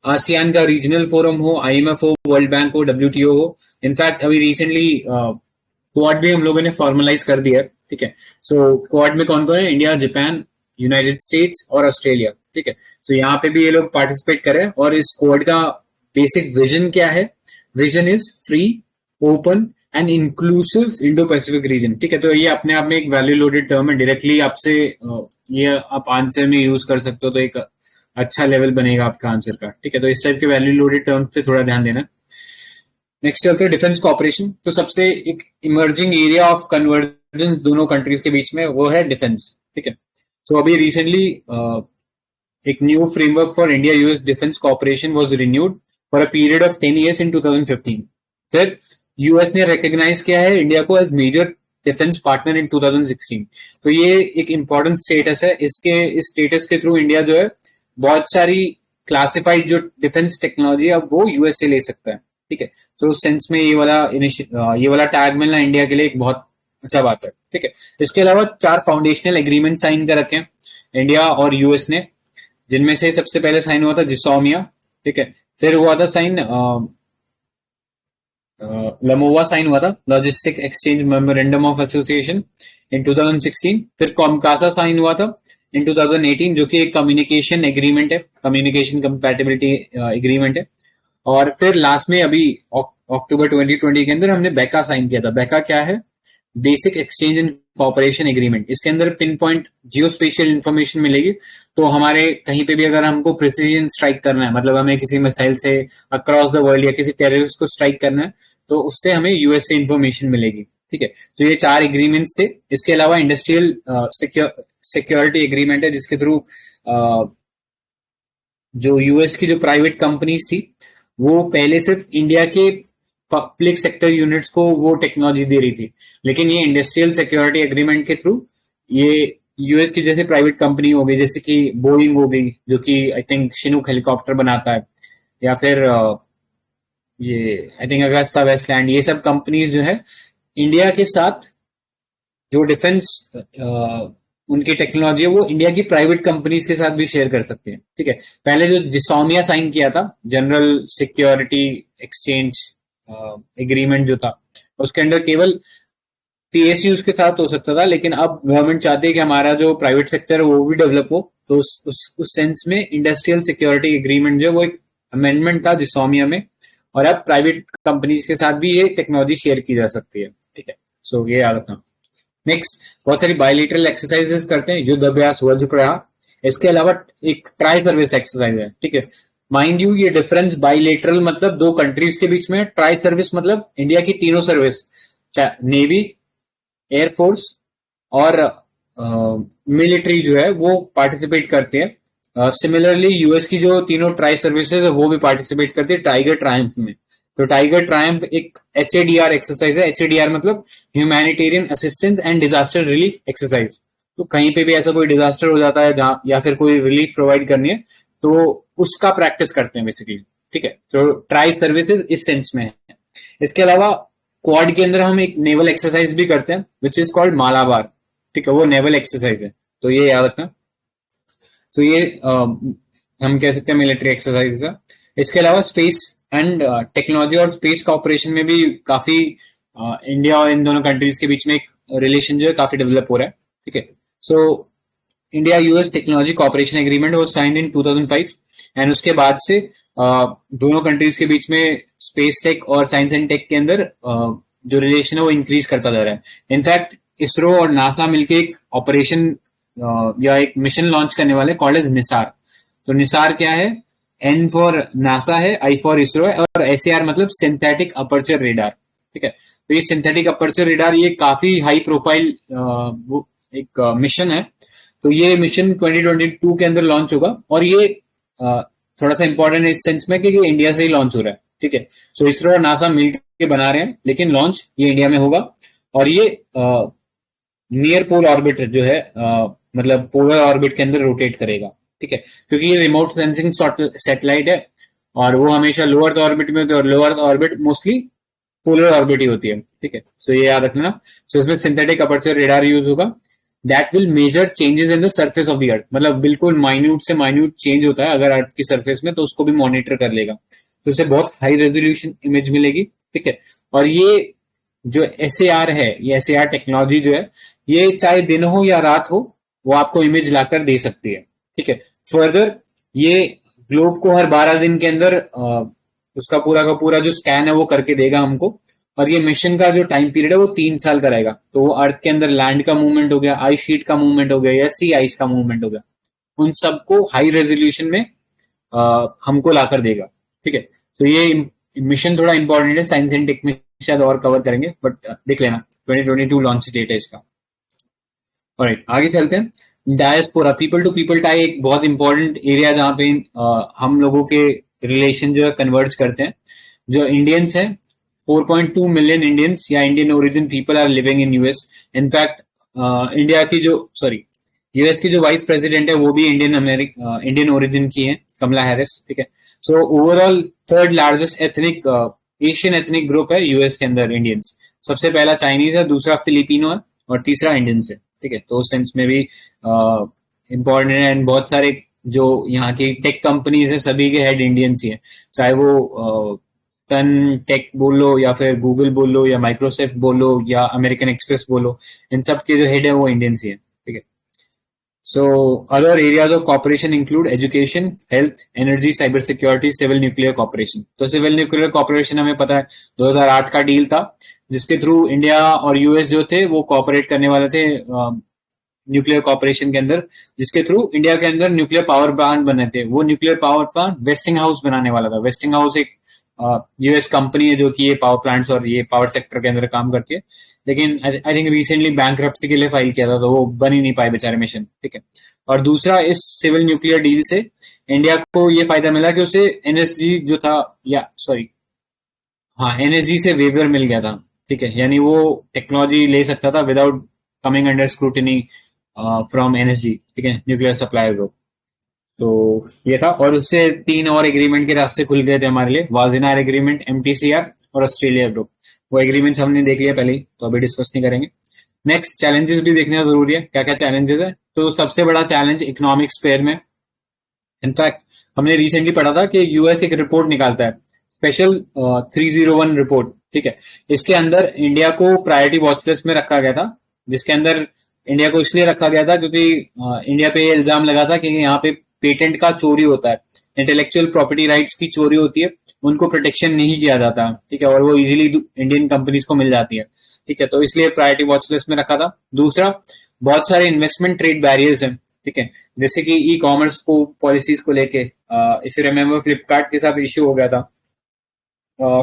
आसियान का रीजनल फोरम हो, आईएमएफ हो, वर्ल्ड बैंक हो, डब्ल्यूटीओ हो. इनफैक्ट अभी रिसेंटली क्वाड भी हम लोगों ने फॉर्मलाइज कर दिया है, ठीक है. सो क्वाड में कौन कौन है? इंडिया, जापान, यूनाइटेड स्टेट्स और ऑस्ट्रेलिया, ठीक है. सो यहाँ पे भी ये लोग पार्टिसिपेट करें. और इस क्वाड का बेसिक विजन क्या है? Vision is free, open and inclusive Indo Pacific region, ठीक है. तो ये अपने आप में एक वैल्यू लोडेड टर्म है, डायरेक्टली आपसे ये आप आंसर में यूज कर सकते हो, तो एक अच्छा लेवल बनेगा आपका आंसर का, ठीक है. तो इस टाइप के वैल्यू लोडेड टर्म्स पे थोड़ा ध्यान देना. नेक्स्ट चलते हैं डिफेंस कॉपरेशन. तो सबसे एक इमर्जिंग एरिया ऑफ कन्वर्जेंस दोनों कंट्रीज के बीच में वो है डिफेंस, ठीक है. सो अभी रिसेंटली एक new framework for India US defence cooperation was renewed for a period of 10 years in 2015. फिर यूएस ने रिकॉग्नाइज किया है इंडिया को as major defence partner in 2016. तो ये एक इंपॉर्टेंट स्टेटस है. इस स्टेटस के थ्रू इंडिया जो है बहुत सारी क्लासिफाइड जो डिफेंस टेक्नोलॉजी है अब वो यूएस से ले सकता है, ठीक है. तो उस सेंस में ये वाला टैग मिलना इंडिया के लिए एक बहुत अच्छा बात है, ठीक है. इसके अलावा 4 फाउंडेशनल एग्रीमेंट साइन कर रखे हैं इंडिया और यूएस ने, जिनमें से सबसे पहले साइन हुआ था जिसोमिया, ठीक है. फिर हुआ था साइन लमोवा साइन हुआ था, logistic exchange memorandum of association in 2016. फिर कॉमकासा साइन हुआ था इन 2018, जो कि एक कम्युनिकेशन एग्रीमेंट है, कम्युनिकेशन कंपैटिबिलिटी एग्रीमेंट है. और फिर लास्ट में अभी अक्टूबर 2020 के अंदर हमने बेका साइन किया था. बेका क्या है? Basic exchange and cooperation agreement. इसके अंदर पिन पॉइंट जियो स्पेशियल इंफॉर्मेशन मिलेगी. तो हमारे कहीं पे भी अगर हमको प्रिसीजन स्ट्राइक करना है, मतलब हमें किसी मिसाइल से अक्रॉस द वर्ल्ड या किसी टेररिस्ट को स्ट्राइक करना है, तो उससे हमें यूएस से इंफॉर्मेशन मिलेगी, ठीक है. तो ये 4 एग्रीमेंट्स थे. इसके अलावा इंडस्ट्रियल सिक्योरिटी एग्रीमेंट है, जिसके थ्रू जो यूएस की जो प्राइवेट कंपनीज थी वो पहले सिर्फ इंडिया के पब्लिक सेक्टर यूनिट्स को वो टेक्नोलॉजी दे रही थी, लेकिन ये इंडस्ट्रियल सिक्योरिटी एग्रीमेंट के थ्रू ये यूएस की जैसे प्राइवेट कंपनी हो गई, जैसे कि बोइंग हो गई जो कि आई थिंक शिनूक हेलीकॉप्टर बनाता है, या फिर ये आई थिंक अगस्ता वेस्टलैंड, ये सब कंपनीज जो है इंडिया के साथ जो डिफेंस उनकी टेक्नोलॉजी है वो इंडिया की प्राइवेट कंपनीज के साथ भी शेयर कर सकते हैं, ठीक है. पहले जो जिसोमिया साइन किया था, जनरल सिक्योरिटी एक्सचेंज एग्रीमेंट जो था, उसके अंदर केवल पीएसयूज के साथ हो सकता था, लेकिन अब गवर्नमेंट चाहती है कि हमारा जो प्राइवेट सेक्टर है वो भी डेवलप हो. तो उस सेंस में इंडस्ट्रियल सिक्योरिटी एग्रीमेंट जो वो एक अमेंडमेंट था जिसोमिया में, और अब प्राइवेट कंपनीज के साथ भी ये टेक्नोलॉजी शेयर की जा सकती है, ठीक है. सो ये याद रखना. नेक्स्ट, बहुत सारी बायलेटरल एक्सरसाइजेस करते हैं, युद्ध अभ्यास, वज्र प्रहार. इसके अलावा एक ट्राई सर्विस एक्सरसाइज है, ठीक है. माइंड यू, ये डिफरेंस बायलेटरल मतलब 2 कंट्रीज के बीच में, ट्राई सर्विस मतलब इंडिया की तीनों सर्विस, नेवी, एयरफोर्स और मिलिट्री जो है वो पार्टिसिपेट करते हैं. सिमिलरली यूएस की जो तीनों ट्राई सर्विसेज है वो भी पार्टिसिपेट करती है टाइगर ट्रायम्फ में. तो टाइगर ट्रायम्फ एक HADR एक्सरसाइज है. HADR मतलब humanitarian assistance and disaster relief exercise. तो कहीं पे भी ऐसा कोई डिजास्टर हो जाता है जहां, या फिर कोई रिलीफ प्रोवाइड करनी है, तो उसका प्रैक्टिस करते हैं बेसिकली, ठीक है, तो ट्राई सर्विसेज इस सेंस में है। इसके अलावा क्वाड के अंदर हम एक नेवल एक्सरसाइज भी करते हैं विच इज कॉल्ड मालाबार, ठीक है, वो नेवल एक्सरसाइज है, तो ये याद रखना। तो ये हम कह सकते हैं मिलिट्री एक्सरसाइज है। इसके अलावा स्पेस एंड टेक्नोलॉजी और स्पेस कॉपरेशन में भी काफी इंडिया और इन दोनों कंट्रीज के बीच में एक रिलेशन जो है काफी डेवलप हो रहा है, ठीक है। So India US technology cooperation agreement was signed in 2005 and उसके बाद से दोनों कंट्रीज के बीच में स्पेस टेक और साइंस एंड टेक के अंदर जो रिलेशन है वो इंक्रीज करता जा रहा है। इनफैक्ट इसरो और नासा मिलकर एक ऑपरेशन या एक मिशन लॉन्च करने वाले कॉल्ड एज निसार। तो निसार क्या है? एन फॉर नासा है, आई फॉर इसरो है, और एसएआर मतलब सिंथेटिक अपर्चर रेडार, ठीक है। तो ये सिंथेटिक अपर्चर रेडार ये काफी हाई प्रोफाइल एक मिशन है। तो ये मिशन 2022 के अंदर लॉन्च होगा और ये थोड़ा सा इंपॉर्टेंट है इस सेंस में कि ये इंडिया से ही लॉन्च हो रहा है, ठीक है। सो इसरो और नासा मिलकर बना रहे हैं, लेकिन लॉन्च ये इंडिया में होगा और ये नियर पोल ऑर्बिट जो है मतलब पोलर ऑर्बिट के अंदर रोटेट करेगा, ठीक है, क्योंकि ये रिमोट सेंसिंग सैटेलाइट है और वो हमेशा लो अर्थ ऑर्बिट में होती है और low earth orbit mostly polar orbit ही होती है, ठीक है। सो ये याद रखना। सो इसमें सिंथेटिक अपर्चर रेडार यूज होगा that will measure changes in the surface of the earth, मतलब बिल्कुल माइन्यूट से माइन्यूट चेंज होता है अगर अर्थ की सरफेस में, तो उसको भी मॉनिटर कर लेगा, तो इससे बहुत हाई रेजोल्यूशन इमेज मिलेगी, ठीक है। और ये जो एसएआर है, ये एसएआर टेक्नोलॉजी जो है, ये चाहे दिन हो या रात हो वो आपको इमेज लाकर दे सकती है, ठीक है। फर्दर ये ग्लोब को हर 12 दिन के अंदर उसका पूरा का पूरा जो स्कैन है वो करके देगा हमको, और ये मिशन का जो टाइम पीरियड है वो 3 साल का रहेगा। तो वो अर्थ के अंदर लैंड का मूवमेंट हो गया, आइस शीट का मूवमेंट हो गया या सी आइस का मूवमेंट हो गया, उन सबको हाई रेजोल्यूशन में हमको लाकर देगा, ठीक है। तो ये मिशन थोड़ा इंपॉर्टेंट है, साइंस एंड टेक में शायद और कवर करेंगे, बट देख लेना 2022 लॉन्च डेट है इसका। ऑलराइट, आगे चलते हैं। Diaspora, people to people tie एक बहुत इंपॉर्टेंट एरिया जहाँ पे हम लोगों के रिलेशन जो है कन्वर्ज करते हैं। जो इंडियंस हैं 4.2 मिलियन इंडियंस या Indian origin people are living in US. In fact India की जो यूएस की जो वाइस प्रेसिडेंट है वो भी इंडियन ओरिजिन की है, कमला हैरिस, ठीक है। So overall third largest ethnic Asian ethnic group है यूएस के अंदर इंडियंस। सबसे पहला चाइनीज है, दूसरा फिलिपिनो है और तीसरा इंडियंस है, ठीक है। तो उस सेंस में भी इम्पोर्टेंट है। एंड बहुत सारे जो यहाँ की टेक कंपनीज है सभी के हेड इंडियंस ही है, चाहे वो सन टेक बोलो या फिर गूगल बोलो या माइक्रोसॉफ्ट बोलो या अमेरिकन एक्सप्रेस बोलो, इन सब के जो हेड है वो इंडियंस ही है, ठीक है। So other areas of cooperation include education, health, energy, cyber security, civil nuclear cooperation. तो सिविल न्यूक्लियर कॉपरेशन हमें पता है 2008 का डील था जिसके थ्रू इंडिया और यूएस जो थे वो कॉपरेट करने वाले थे न्यूक्लियर कॉपरेशन के अंदर, जिसके थ्रू इंडिया के अंदर न्यूक्लियर पावर प्लांट बने थे। वो nuclear power plant wasting house बनाने वाला था। वेस्टिंग हाउस एक यूएस कंपनी है जो कि ये पावर प्लांट्स और ये पावर सेक्टर के अंदर काम करती है, लेकिन आई थिंक रिसेंटली बैंकरप्सी के लिए फाइल किया था तो वो बन ही नहीं पाए बेचारे मिशन, ठीक है। और दूसरा, इस सिविल न्यूक्लियर डील से इंडिया को ये फायदा मिला कि उसे एनएसजी जो था एनएसजी से वेवर मिल गया था, ठीक है। यानी वो टेक्नोलॉजी ले सकता था without coming under scrutiny from NSG, ठीक है, न्यूक्लियर सप्लायर ग्रुप। तो ये था, और उससे 3 और एग्रीमेंट के रास्ते खुल गए थे हमारे लिए, वाजिनार एग्रीमेंट, एमटीसीआर और ऑस्ट्रेलिया ग्रुप। वो एग्रीमेंट्स हमने देख लिया पहले ही, तो अभी डिस्कस नहीं करेंगे। नेक्स्ट, चैलेंजेस भी देखना जरूरी है, क्या क्या चैलेंजेस है। तो सबसे बड़ा चैलेंज इकोनॉमिक स्पेयर में। इनफैक्ट हमने रिसेंटली पढ़ा था कि यूएस एक रिपोर्ट निकालता है, स्पेशल 301 रिपोर्ट, ठीक है। इसके अंदर इंडिया को प्रायोरिटी वॉच लिस्ट में रखा गया था, जिसके अंदर इंडिया को इसलिए रखा गया था क्योंकि इंडिया पे ये इल्जाम लगा था कि यहाँ पे पेटेंट का चोरी होता है, इंटेलेक्चुअल प्रॉपर्टी राइट्स की चोरी होती है, उनको प्रोटेक्शन नहीं किया जाता, ठीक है, और वो इजीली इंडियन कंपनीज को मिल जाती है, ठीक है। तो इसलिए प्रायोरिटी वॉच लिस्ट में रखा था। दूसरा, बहुत सारे इन्वेस्टमेंट ट्रेड बैरियर्स हैं, ठीक है, जैसे कि ई कॉमर्स को पॉलिसीज को लेके इफ यू रिमेम्बर फ्लिपकार्ट के साथ इश्यू हो गया था।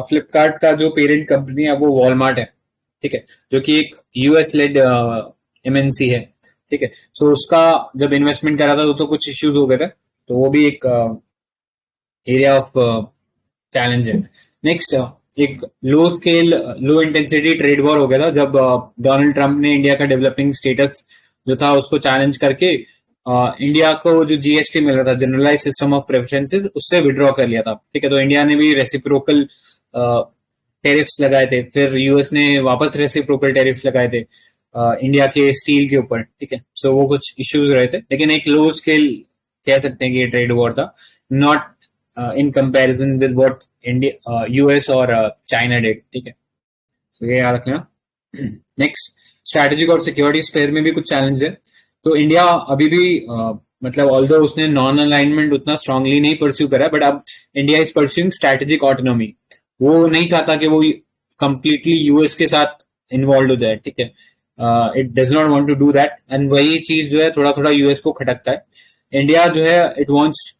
फ्लिपकार्ट का जो पेरेंट कंपनी है वो वॉलमार्ट है, ठीक है, जो कि एक यूएस लेड एमएनसी है, ठीक है। सो उसका जब इन्वेस्टमेंट करा था तो कुछ इश्यूज हो गए थे, तो वो भी एक एरिया ऑफ चैलेंज है। नेक्स्ट, एक low scale low intensity trade war हो गया था जब डोनाल्ड ट्रंप ने इंडिया का डेवलपिंग स्टेटस जो था उसको चैलेंज करके इंडिया को जो जीएसपी मिल रहा था, जनरलाइज सिस्टम ऑफ प्रेफरेंसेस, उससे विड्रॉ कर लिया था। ठीक है, तो इंडिया ने भी रेसिप्रोकल टेरिफ्स लगाए थे, फिर यूएस ने वापस रेसिप्रोकल टेरिफ्स लगाए थे इंडिया के स्टील के ऊपर। ठीक है, सो वो कुछ इश्यूज रहे थे, लेकिन एक लो स्केल कह सकते हैं कि ये ट्रेड वॉर था, not in comparison with what India US और चाइना डिड। ठीक है, सो ये याद रखना। नेक्स्ट, स्ट्रैटेजिक और सिक्योरिटी स्पेयर में भी कुछ चैलेंज है। तो इंडिया अभी भी मतलब ऑल्दो उसने नॉन अलाइनमेंट उतना स्ट्रांगली नहीं परस्यू करा, बट अब India is pursuing strategic autonomy. वो नहीं चाहता कि वो कंप्लीटली यूएस के साथ इन्वॉल्व हो जाए। ठीक है, it does not want to do that, and वही चीज जो है थोड़ा थोड़ा यूएस को खटकता है। इंडिया जो है it wants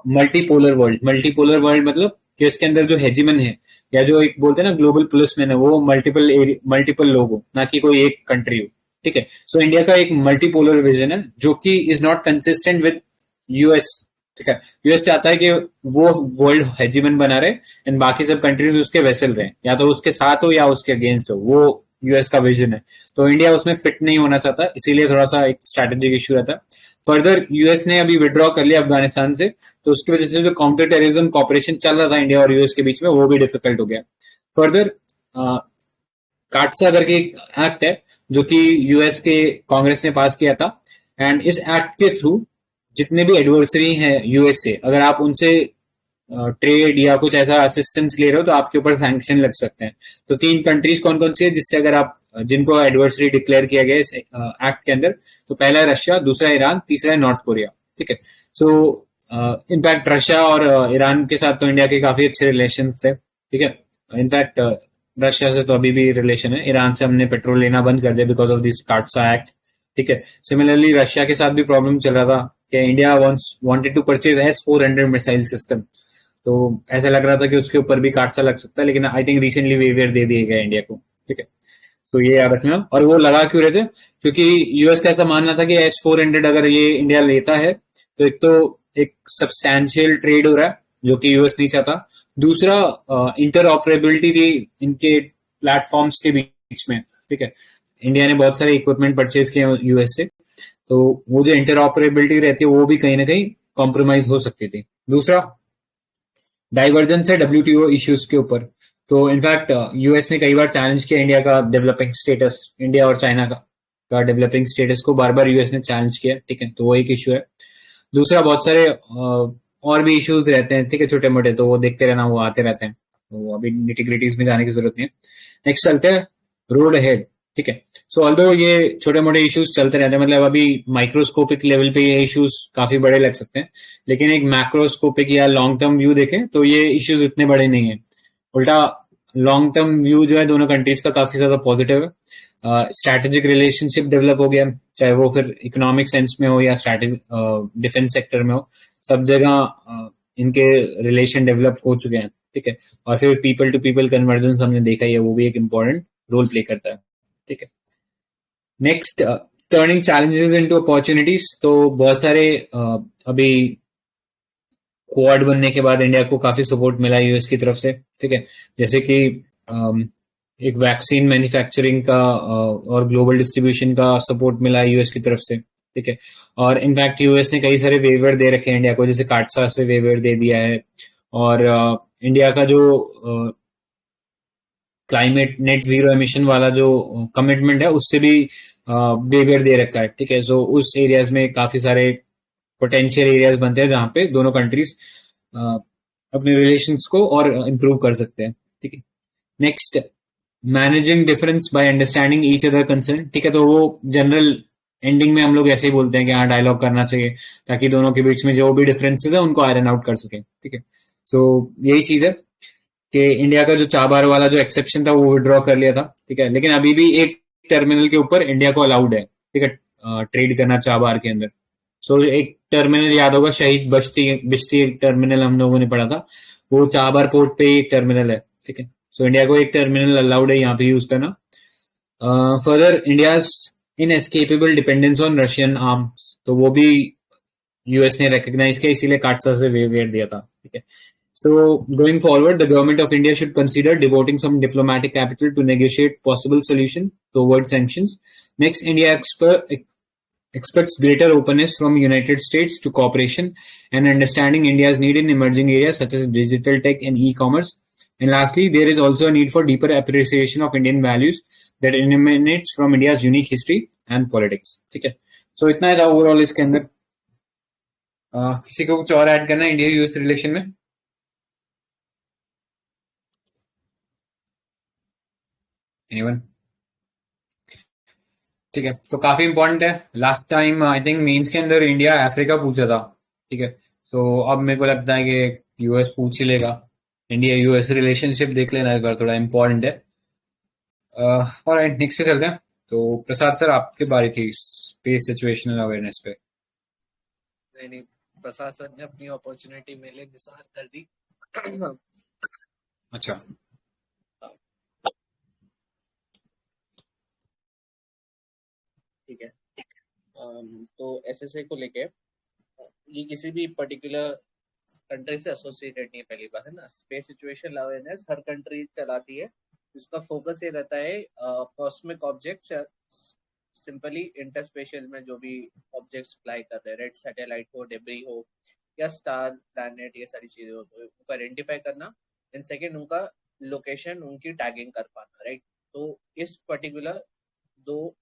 multipolar world. Multipolar world मतलब कि इसके अंदर जो हेजिमन है, या जो एक बोलते हैं ना ग्लोबल पुलिसमैन है, वो मल्टीपल लोग हो, ना कि कोई एक कंट्री हो। ठीक है, सो इंडिया का एक मल्टीपोलर विजन है जो कि is not consistent with US. ठीक है, यूएस चाहता है कि वो वर्ल्ड हेजिमन बना रहे एंड बाकी सब कंट्रीज उसके वेसल रहे, या तो उसके साथ हो या उसके अगेंस्ट हो, वो यूएस का विजन है। तो इंडिया उसमें फिट नहीं होना चाहता, इसीलिए थोड़ा सा एक स्ट्रैटेजिक इश्यू रहता है। फर्दर यूएस ने अभी विड्रॉ कर लिया अफगानिस्तान से, तो उसकी वजह से जो काउंटर टेररिज्म कॉपरेशन चल रहा था इंडिया और यूएस के बीच में, वो भी डिफिकल्ट हो गया। फर्दर काटसा करके एक एक्ट है जो कि यूएस के कांग्रेस ने पास किया था, एंड इस एक्ट के थ्रू जितने भी एडवर्सरी हैं यूएस से, अगर आप उनसे ट्रेड या कुछ ऐसा असिस्टेंस ले रहे हो तो आपके ऊपर सैंक्शन लग सकते हैं। तो 3 कंट्रीज कौन कौन सी है जिससे अगर आप जिनको एडवर्सरी डिक्लेयर किया गया इस एक्ट के अंदर, तो पहला है रशिया, दूसरा ईरान, तीसरा है नॉर्थ कोरिया। ठीक है, सो इनफैक्ट रशिया और ईरान के साथ तो इंडिया के काफी अच्छे रिलेशन थे। ठीक है, इनफैक्ट रशिया से तो अभी भी रिलेशन है, ईरान से हमने पेट्रोल लेना बंद कर दिया बिकॉज ऑफ दिस काटसा एक्ट। ठीक है, सिमिलरली रशिया के साथ भी प्रॉब्लम चल रहा था कि India wanted to purchase S-400 missile system, तो ऐसा लग रहा था कि उसके ऊपर भी काटसा लग सकता है, लेकिन आई थिंक रिसेंटली वेवियर दे दिए गए इंडिया को। ठीक है, तो ये याद रखना। और वो लगा क्यों रहे थे, क्योंकि यूएस का ऐसा मानना था कि S-400 अगर ये इंडिया लेता है तो एक सब्सटैंशियल ट्रेड हो रहा है जो कि यूएस नहीं चाहता, दूसरा इंटर ऑपरेबिलिटी थी इनके प्लेटफॉर्म्स के बीच में। ठीक है, इंडिया ने बहुत सारे इक्विपमेंट परचेज किए यूएस से, तो वो जो इंटर ऑपरेबिलिटी रहती है वो भी कहीं ना कहीं कॉम्प्रोमाइज हो सकती थी। दूसरा डाइवर्जेंस है WTO इश्यूज के ऊपर। तो इनफैक्ट यूएस ने कई बार चैलेंज किया इंडिया का डेवलपिंग स्टेटस, इंडिया और चाइना का डेवलपिंग स्टेटस को बार बार यूएस ने चैलेंज किया। ठीक है, तो वो एक इश्यू है। दूसरा बहुत सारे और भी इश्यूज रहते हैं, ठीक है, छोटे मोटे, तो वो देखते रहना, वो आते रहते हैं, तो अभी निटिग्रिटीज में जाने की जरूरत नहीं है। नेक्स्ट चलते हैं रोड अहेड। ठीक है, सो ऑल्दो ये छोटे मोटे इश्यूज चलते रहते हैं, मतलब अभी माइक्रोस्कोपिक लेवल पे ये इश्यूज काफी बड़े लग सकते हैं, लेकिन एक मैक्रोस्कोपिक या लॉन्ग टर्म व्यू देखें तो ये इश्यूज इतने बड़े नहीं है। उल्टा लॉन्ग टर्म व्यू जो है दोनों कंट्रीज का काफी ज्यादा पॉजिटिव है। स्ट्रैटेजिक रिलेशनशिप डेवलप हो गया, चाहे वो फिर इकोनॉमिक सेंस में हो या स्ट्रैटेजिक डिफेंस सेक्टर में हो, सब जगह इनके रिलेशन डेवलप हो चुके हैं। ठीक है, और फिर पीपल टू पीपल कन्वर्जेंस हमने देखा ही है, वो भी एक इम्पोर्टेंट रोल प्ले करता है। ठीक है, next turning challenges into opportunities. तो बहुत सारे अभी क्वाड बनने के बाद इंडिया को काफी सपोर्ट मिला यूएस की तरफ से। ठीक है, जैसे कि एक वैक्सीन मैन्युफैक्चरिंग का और ग्लोबल डिस्ट्रीब्यूशन का सपोर्ट मिला यूएस की तरफ से। ठीक है, और इनफैक्ट यूएस ने कई सारे वेवर दे रखे हैं इंडिया को, जैसे काटसा से वेवर दे दिया है, और इंडिया का जो क्लाइमेट नेट जीरो एमिशन वाला जो कमिटमेंट है उससे भी वेवर दे रखा है। ठीक है, सो उस एरियाज में काफी सारे पोटेंशियल एरियाज बनते हैं जहां पे दोनों कंट्रीज अपने रिलेशंस को और इम्प्रूव कर सकते हैं। ठीक है, next managing difference by understanding each other concern. ठीक है, तो वो जनरल एंडिंग में हम लोग ऐसे ही बोलते हैं कि हाँ डायलॉग करना चाहिए ताकि दोनों के बीच में जो भी डिफरेंसेस है उनको आयरन आउट कर सके। ठीक है, सो यही चीज है कि इंडिया का जो चाबार वाला जो एक्सेप्शन था वो विड्रॉ कर लिया था। ठीक है, लेकिन अभी भी एक टर्मिनल के ऊपर इंडिया को अलाउड है, ठीक है, ट्रेड करना चाबार के अंदर। सो एक टर्मिनल याद होगा, शहीद बिश्ती एक टर्मिनल हम लोगों ने पढ़ा था, वो चाबार पोर्ट पे एक टर्मिनल है। ठीक है, सो इंडिया को एक टर्मिनल अलाउड है यहाँ पे यूज करना। Further India's inescapable dependence on Russian arms, तो वो भी यूएस ने रिकॉग्नाइज किया, इसीलिए काटसा से वेव दिया था। ठीक है, so going forward the government of India should consider devoting some diplomatic capital to negotiate possible solution toward sanctions. Next, India expects greater openness from United States to cooperation and understanding India's need in emerging areas such as digital tech and e-commerce. And lastly, there is also a need for deeper appreciation of Indian values that emanates from India's unique history and politics. ठीक है, so इतना था overall इसके अंदर. किसी को कुछ और ऐड करना है इंडिया यूएस रिलेशन में? एनीवन? ठीक है, तो काफी इंपॉर्टेंट है. Last time I think mains के अंदर इंडिया अफ्रीका पूछा था. ठीक है, तो अब मेरे को लगता है कि यूएस पूछ ही लेगा. इंडिया यूएस रिलेशनशिप देख लेना इस बार, थोड़ा इंपॉर्टेंट है. ऑलराइट, नेक्स्ट पे चलते हैं. तो प्रसाद सर, आपकी बारी थी स्पेस सिचुएशनल अवेयरनेस पे.
नहीं, प्रशासन ने अपनी अपॉर्चुनिटी मिले निसार कर दी.
अच्छा,
ठीक है. तो एसएसए को लेके ये किसी भी पर्टिकुलर कंट्री से एसोसिएटेड नहीं है. पहली बात है ना, स्पेस सिचुएशन अवेयरनेस हर कंट्री चलाती है. इसका फोकस ये रहता है कॉस्मिक ऑब्जेक्ट्स, सिंपली इंटरस्पेशियल में जो भी ऑब्जेक्ट्स फ्लाई कर रहे हैं, रेड सैटेलाइट हो, डेब्री हो या स्टार प्लैनेट, ये सारी चीजें हो, तो उनको आइडेंटिफाई करना. एंड सेकेंड, उनका लोकेशन, उनकी टैगिंग कर पाना. राइट, तो इस पर्टिकुलर दो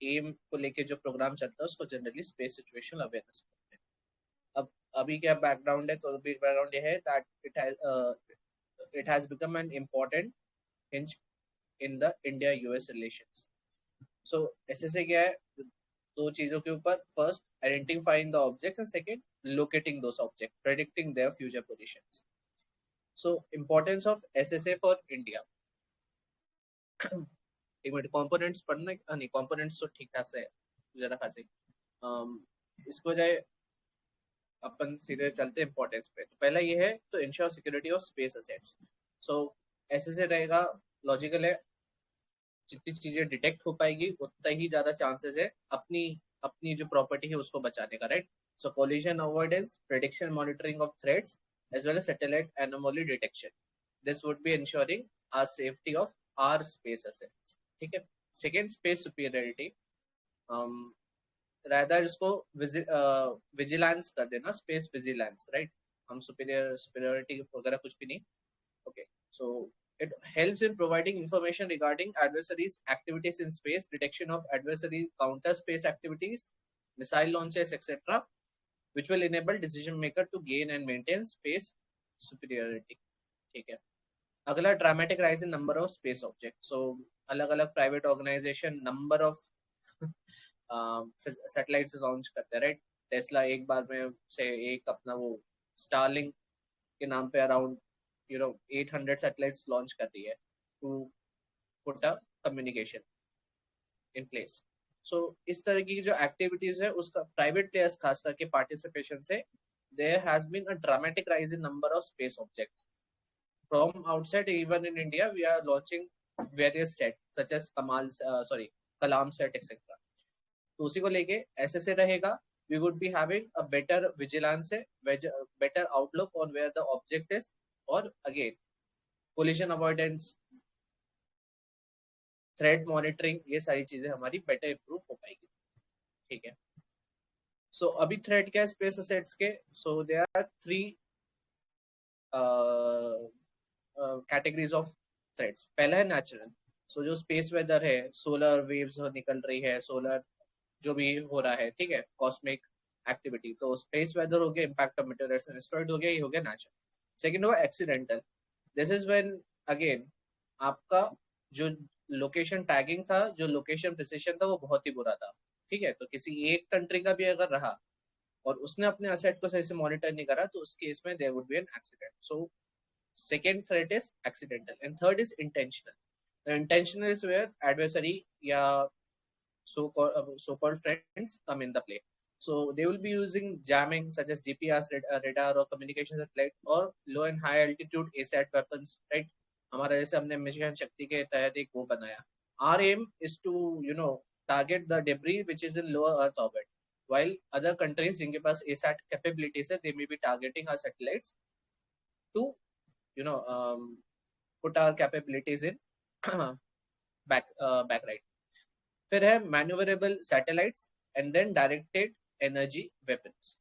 एम को लेके जो प्रोग्राम चलता है उसको जनरली स्पेस सिचुएशन अवेयरनेस बोलते हैं. अब अभी क्या बैकग्राउंड है, तो बैकग्राउंड ये है that it has become an important hinge in the India-US relations. So SSA क्या है, दो चीजों के ऊपर, first identifying the object and second locating those object, predicting their future positions. So importance of SSA for India. एक minute, components पढ़ना नहीं, components तो ठीक ठाक से है, ज्यादा खास है. इसको जाए अपन सीधे चलते इंपॉर्टेंस पे. तो पहला ये है तो ensure security of space assets. So ऐसे रहेगा, लॉजिकल है, जितनी चीजें डिटेक्ट हो पाएगी उतना ही ज्यादा चांसेस है अपनी अपनी जो प्रॉपर्टी है उसको बचाने का. Right, so collision avoidance, prediction, monitoring of threats as well as satellite anomaly detection. This would be ensuring our safety of our space assets. ठीक है. Second, space superiority. रादर इसको विजिलेंस कर देना, स्पेस विजिलेंस. राइट, हम superiority वगैरह कुछ भी नहीं. Okay, so it helps in providing information regarding adversaries activities in space, detection of adversary counter space activities, missile launches, etc., which will enable decision maker to gain and maintain space superiority. ठीक है. अगला, dramatic rise in number of space objects. So अलग अलग private organisation number of satellites launch करते हैं. Right, Tesla एक बार में से एक अपना वो स्टारलिंक के नाम पे अराउंड 800 सैटेलाइट्स लॉन्च कर रही है to put a communication in place. So इस तरह की जो एक्टिविटीज है उसका प्राइवेट प्लेयर्स खास करके पार्टिसिपेशन से there has been a dramatic rise in number of space objects from outside. Even in India we are launching various sat such as Kalam sat etcetera. तो उसी को लेके ऐसे रहेगा, we would be having a better vigilance, better outlook on where the object is, और again collision avoidance, threat monitoring, ये सारी चीजें हमारी better improve हो पाएगी. ठीक है. So अभी threat क्या है space assets के? So there are three categories of threats. पहला है natural. So जो space weather है, solar waves निकल रही है, solar जो भी हो रहा है, ठीक है, कॉस्मिक एक्टिविटी, तो स्पेस वेदर हो गया, impact of materials and asteroid हो गया, ये हो गया नेचुरल. सेकंड हुआ accidental. This is when again आपका जो लोकेशन टैगिंग था, जो लोकेशन प्रिसिशन था, वो बहुत ही बुरा था. ठीक है, तो किसी एक कंट्री का भी अगर रहा और उसने अपने असेट को सही से मॉनिटर नहीं करा, तो उस केस में there would be an accident. So second threat is accidental and third is intentional. Intentional is where adversary या so-called friends come in the play. So they will be using jamming such as GPS, radar or communication satellite or low and high altitude ASAT weapons. Right? हमारा जैसे हमने mission शक्ति के तहत एक वो बनाया. Our aim is to target the debris which is in lower Earth orbit. While other countries जिनके पास ASAT capabilities है, they may be targeting our satellites to put our capabilities in back right. फिर है manoeuvrable satellites and then directed energy weapons.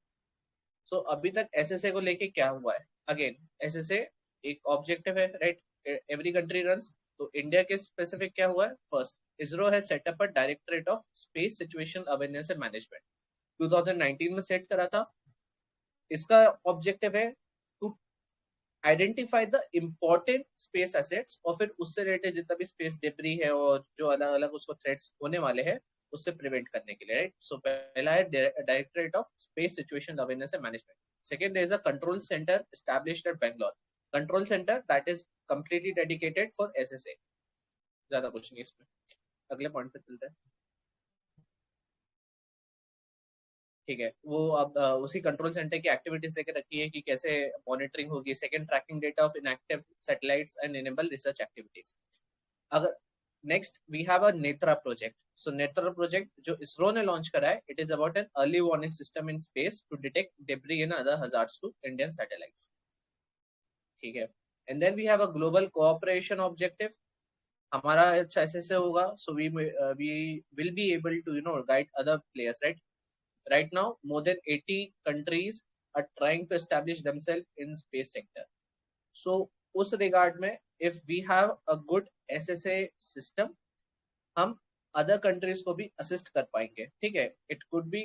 So अभी तक SSA को लेके क्या हुआ है? अगेन एसएसए एक ऑब्जेक्टिव है, राइट? Every country runs. तो इंडिया के स्पेसिफिक क्या हुआ है? First, ISRO has set up a directorate of space situation awareness and management, 2019 में सेट करा था। इसका ऑब्जेक्टिव है to identify the important space assets और फिर उससे रिलेटेड जितना भी स्पेस डेब्री है और जो अलग अलग उसको थ्रेट्स होने वाले हैं उससे प्रिवेंट करने के लिए, राइट? सो पहला है directorate of space situation awareness and management. Second is a control centre established eight Bangalore, control centre that is completely dedicated for SSA. ज्यादा कुछ नहीं इसमें। अगले पॉइंट पे चलते हैं। ठीक है, वो अब उसी कंट्रोल सेंटर की एक्टिविटीज लेके रखी है कि कैसे मॉनिटरिंग होगी। Second, tracking data of inactive satellites and enable research activities. अगर next we have a Netra project. So Netra project जो इसरो ने लॉन्च करा है, it is about an early warning system in space to detect debris and other hazards to Indian satellites. ठीक है, and then we have a global cooperation objective. हमारा ऐसे से होगा, so we will be able to guide other players, right? Right now, more than 80 countries are trying to establish themselves in space sector. So, उस regard में if we have a good SSA system, हम other countries को भी assist कर पाएंगे। ठीक है, it could be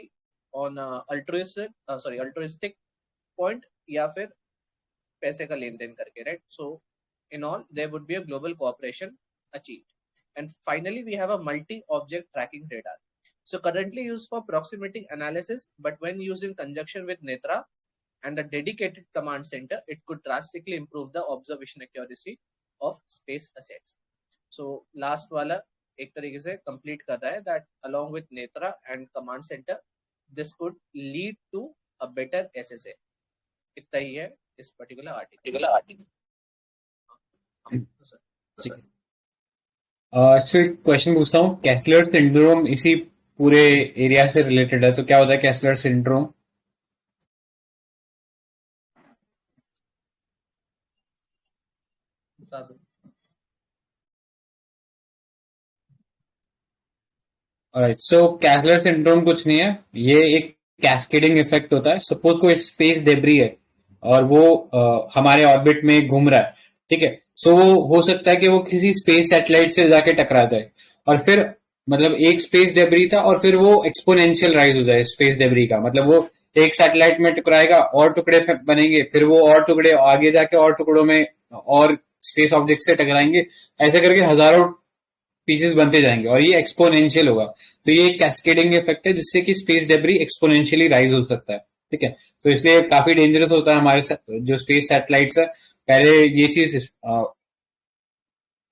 on altruistic point या फिर पैसे का लेन देन करके, right? So, in all, there would be a global cooperation achieved. And finally, we have a multi-object tracking radar. So currently used for proximity analysis, but when used in conjunction with Netra and a dedicated command center, it could drastically improve the observation accuracy of space assets. So last वाला एक तरीके से complete कर रहा है that along with Netra and command center, this could lead to a better SSA. इतना ही है इस particular article.
ठीक है। अच्छा, एक क्वेश्चन पूछता हूँ। कैसलर सिंड्रोम इसी पूरे एरिया से रिलेटेड है, तो क्या होता है कैसलर सिंड्रोम? ऑलराइट, सो कैसलर सिंड्रोम कुछ नहीं है, ये एक कैस्केडिंग इफेक्ट होता है। सपोज कोई स्पेस डेब्री है और वो हमारे ऑर्बिट में घूम रहा है, ठीक है? सो वो हो सकता है कि वो किसी स्पेस सैटेलाइट से जाके टकरा जाए और फिर मतलब एक स्पेस डेब्री था और फिर वो एक्सपोनेंशियल राइज हो जाए स्पेस डेब्री का। मतलब वो एक सैटेलाइट में टकराएगा और टुकड़े बनेंगे, फिर वो और टुकड़े आगे जाके और टुकड़ों में और स्पेस ऑब्जेक्ट से टकराएंगे, ऐसे करके हजारों पीसेस बनते जाएंगे और ये एक्सपोनेंशियल होगा। तो ये एक कैस्केडिंग इफेक्ट है जिससे कि स्पेस डेब्री एक्सपोनेंशियली राइज हो सकता है। ठीक है, तो इसलिए काफी डेंजरस होता है हमारे जो स्पेस सैटेलाइट्स है। पहले ये चीज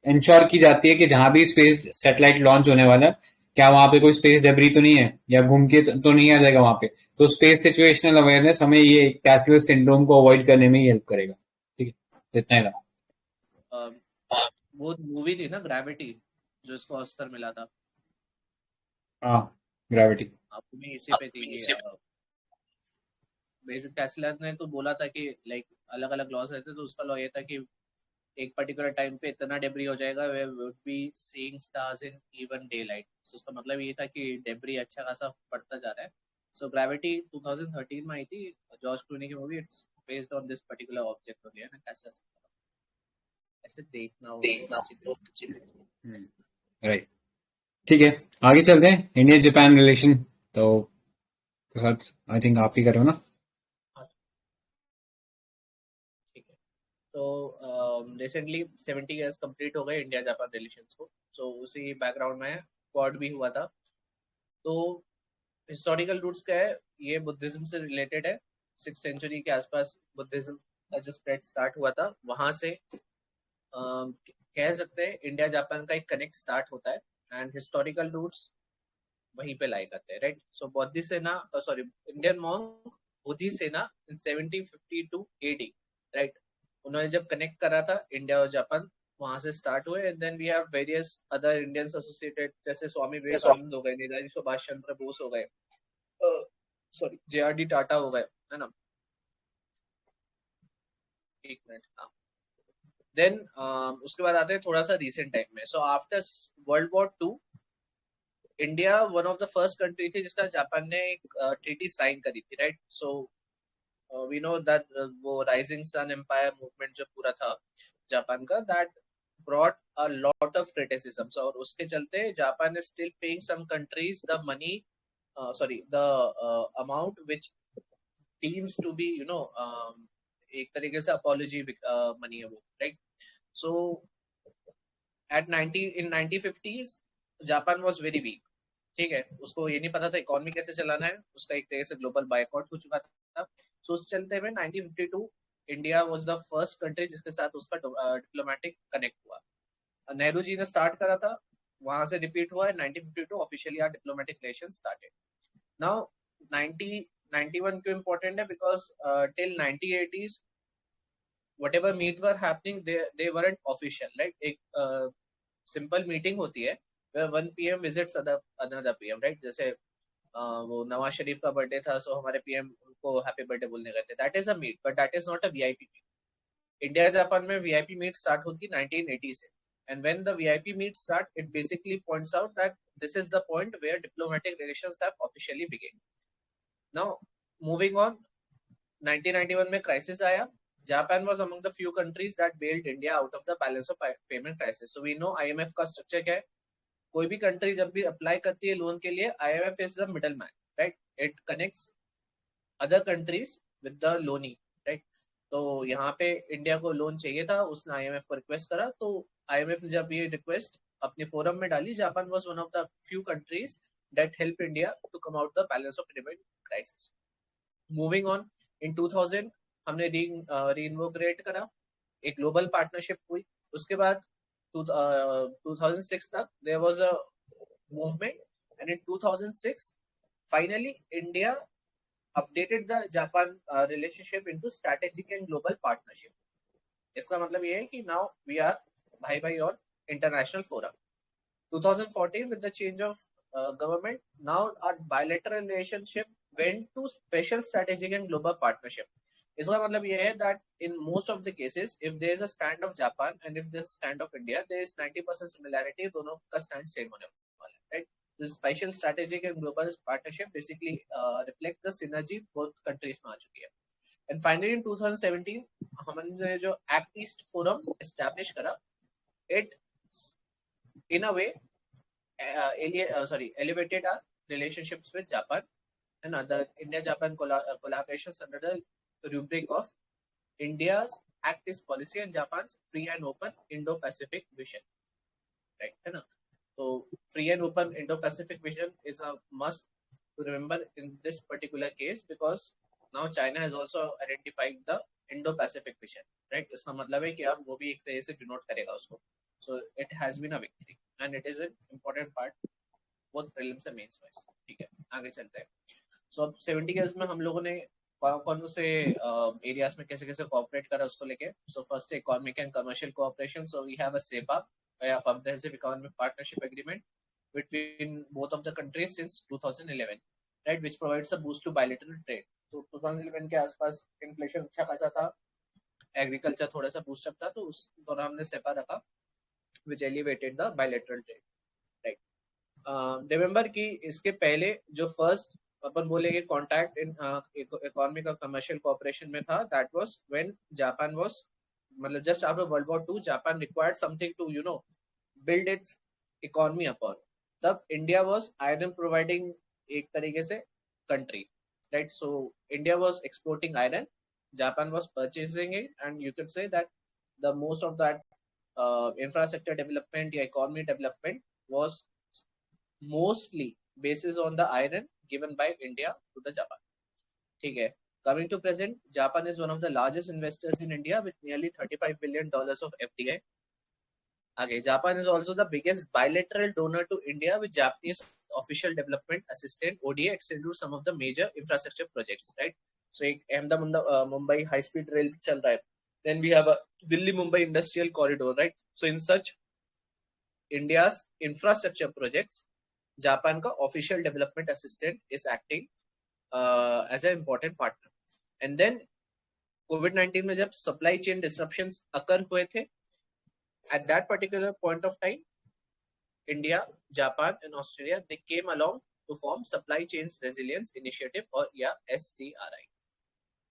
इंश्योर की जाती है कि जहां भी स्पेस सैटेलाइट लॉन्च होने वाला है, क्या वहां पे कोई स्पेस डेब्री तो नहीं है या घूम के तो नहीं आ जाएगा वहां पे। तो स्पेस सिचुएशनल अवेयरनेस हमें ये कैसलर सिंड्रोम को अवॉइड करने में ही हेल्प करेगा। ठीक है, तो इतना ही था।
वो मूवी थी ना ग्रेविटी, जो इसको ऑस्कर मिला था।
हाँ, ग्रेविटी।
आपको भी इसी पे थी। बेसिक कैसलर ने तो बोला था कि लाइक अलग अलग लॉस रहते, तो उसका लॉ ये था कि एक पर्टिकुलर टाइम पे इतना डेब्री हो जाएगा we would be seeing stars in even daylight. So उसका मतलब ये था कि डेब्री अच्छा खासा बढ़ता जा रहा है। सो ग्रेविटी 2013 में आई थी, जॉर्ज क्लूनी की movie. It's based on this particular object हो गया ना, कैसा ऐसे देखना हो
राइट, ठीक है, आगे चलते हैं। इंडिया जापान रिलेशन तो के साथ आई थिंक आप ही करो ना।
ठीक है, तो रिसेंटली 70 इयर्स कंप्लीट हो गए इंडिया जापान रिलेशंस को। सो उसी बैकग्राउंड में क्वाड भी हुआ था। तो हिस्टोरिकल रूट्स क्या है? ये बुद्धिज्म से रिलेटेड है। 6th सेंचुरी के आसपास बुद्धिज्म का जो स्प्रेड स्टार्ट हुआ था, वहां से कह सकते हैं इंडिया जापान का एक कनेक्ट स्टार्ट होता है एंड हिस्टोरिकल रूट्स वहीं पे लाई करते हैं, राइट? सो बौद्धि सेना, सॉरी, इंडियन मॉन्क बुद्धि सेना इन 1752 एडी, राइट? उन्होंने जब कनेक्ट करा था इंडिया और जापान, वहां से स्टार्ट हुए। And then we have various other Indians associated, जैसे स्वामी विवेकानंद हो गए, नेताजी सुभाष चंद्र बोस हो गए, सॉरी जेआरडी टाटा हो गए, है ना? एक मिनट, हाँ। देन उसके बाद आते हैं थोड़ा सा रिसेंट टाइम में। So after world war 2 India one of the first country थी जिसका जापान ने एक ट्रीटी साइन करी थी, right? So we know that वो राइजिंग सन एम्पायर मूवमेंट जो पूरा था जापान का, that brought a lot of criticisms, और उसके चलते Japan is still paying some countries the money, the amount which deems to be, एक तरीके से apology money है वो, right? So at 1950s Japan was very weak, ठीक है? उसको ये नहीं पता था इकोनॉमी कैसे चलाना है, उसका एक तरह से ग्लोबल बायकॉट हो चुका था। सो उस चलते हुए 1952 India was the first country जिसके साथ उसका डिप्लोमेटिक कनेक्ट हुआ। नेहरू जी ने स्टार्ट करा था, वहां से रिपीट हुआ है 1952 officially are diplomatic relation started. Now 1991 क्यों इंपॉर्टेंट है? Because till 1980s whatever meet were happening, they weren't official, right? एक सिंपल मीटिंग होती है where one PM visits another PM, right? जैसे वो नवाज शरीफ का बर्थडे था, सो हमारे पीएम उनको हैप्पी बर्थडे बोलने गए थे, that is a meet, but that is not a VIP meet. India Japan में वीआईपी मीट स्टार्ट होती है 1980 से, and when the VIP meets start, it basically points out that this is the point where diplomatic relations have officially begun. Now, moving on, 1991 में crisis आया. Japan was among the few countries that bailed India out of the balance of payment crisis. So we know IMF का structure क्या है. कोई भी country जब भी apply करती है लोन के लिए, IMF is the middleman, right? It connects other countries with the loanee, right? तो यहाँ पे इंडिया को लोन चाहिए था, उसने आईएमएफ को रिक्वेस्ट करा, तो आईएमएफ ने जब ये रिक्वेस्ट अपने फोरम में डाली, Japan was one of the few countries that help India to come out the balance of payment crisis. Moving on, in 2000 हमने रीइनवोग्रेट करा, एक ग्लोबल पार्टनरशिप हुई। उसके बाद 2006 तक there was a movement, and in 2006 finally India updated the Japan relationship into strategic and global partnership. इसका मतलब ये है कि now we are भाई भाई और international forum. 2014 with the change of government, now our bilateral relationship went to special strategic and global partnership. इसका मतलब ये है that in most of the cases, if there is a stand of Japan and if there is a stand of India, there is 90% similarity, दोनों का stand same होने वाला है, right? This special strategic and global partnership basically reflects the synergy both countries में आ चुकी है. And finally in 2017 हमने जो Act East Forum establish करा, it in a way elevated our relationships with Japan and other India-Japan collaborations under the rubric of India's Act East policy and Japan's free and open Indo-Pacific vision, right? है ना? So free and open Indo-Pacific vision is a must to remember in this particular case, because now China has also identified the Indo-Pacific vision, right? इसका मतलब है कि अब वो भी एक तरह से डिनोट करेगा उसको. So it has been a victory and it is an important part both prelims and mains wise. ठीक है, आगे चलते हैं. So अब 70 years में हम लोगों ने कौन से एरियाज में कैसे कैसे कोऑपरेट करा उसको लेके. So first economic and commercial cooperation. So we have a CEPA, a comprehensive economic partnership agreement between both of the countries since 2011, right, which provides a boost to bilateral trade. तो 2011 के आसपास inflation अच्छा खासा था, agriculture थोड़ा सा boost up था, तो उस दौरान हमने सेपा रखा, which elevated the bilateral trade, right? Remember कि इसके पहले जो फर्स्ट अपन बोलेंगे कॉन्टैक्ट इन इकोनॉमिक और कमर्शियल कोऑपरेशन में था, that was when Japan was, मतलब just after world war 2 Japan required something to build its economy upon. तब इंडिया वाज आयरन प्रोवाइडिंग एक तरीके से country, right? So India was exporting iron, Japan was purchasing it, and you can say that the most of that infrastructure development या economy development was mostly basis on the iron given by India to the Japan. ठीक है. Coming to present, Japan is one of the largest investors in India with nearly $35 billion of FDI. Okay, Japan is also the biggest bilateral donor to India, with Japanese official development assistant ODA extended to some of the major infrastructure projects, right? So एक Ahmedabad Mumbai high speed rail चल रहा है. Then we have a Delhi Mumbai industrial corridor, right? So in such India's infrastructure projects, Japan का official development assistant is acting as an important partner. And then COVID-19 में जब supply chain disruptions occur हुए थे, at that particular point of time, India, Japan, and Australia, they came along to form Supply Chains Resilience Initiative और या SCRI.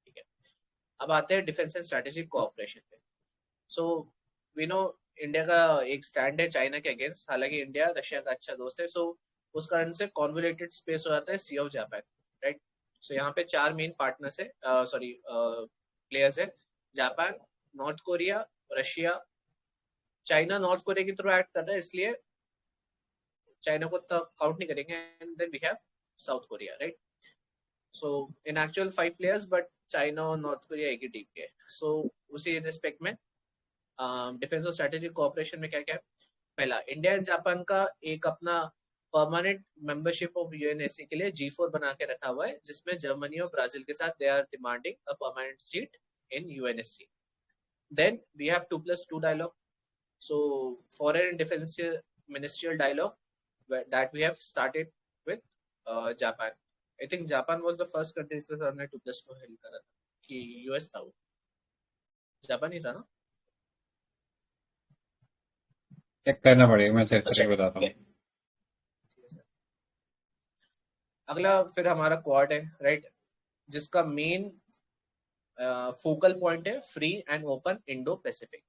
ठीक है. अब आते हैं डिफेंस एंड स्ट्रेटेजिक कोऑपरेशन पे. सो वी नो इंडिया का एक स्टैंड है चाइना के अगेंस्ट. हालांकि इंडिया रशिया का अच्छा दोस्त है, सो उस कारण से कॉन्वोलेटेड स्पेस हो जाता है सी ऑफ जापान, राइट. सो यहाँ पे 4 मेन पार्टनर्स है, सॉरी प्लेयर्स है. Japan, north Korea, Russia, China north Korea की थ्रू एक्ट कर रहा है, इसलिए चाइना को तो काउंट नहीं करेंगे. And then we have South Korea, right. So in actual 5 players, but China और नॉर्थ कोरिया एक ही टीम के. सो उसी रिस्पेक्ट में डिफेंस और स्ट्रेटेजिक कोऑपरेशन में क्या क्या है. पहला, इंडिया एंड जापान का एक अपना परमानेंट मेंबरशिप ऑफ यूएनएससी के लिए G4 बना के रखा हुआ है, जिसमें जर्मनी और ब्राजील के साथ they are demanding a permanent seat in UNSC. Then we have 2+2 dialogue. So foreign and defence ministerial dialogue that we have started with Japan. I think Japan was the first country जिसके साथ हमने 2+2 held करा था, कि US था वो, Japan ही था ना.
चेक करना पड़ेगा, मैं चेक करके बताता हूँ.
अगला फिर हमारा क्वाड है, राइट, जिसका मेन फोकल पॉइंट है free and open Indo Pacific.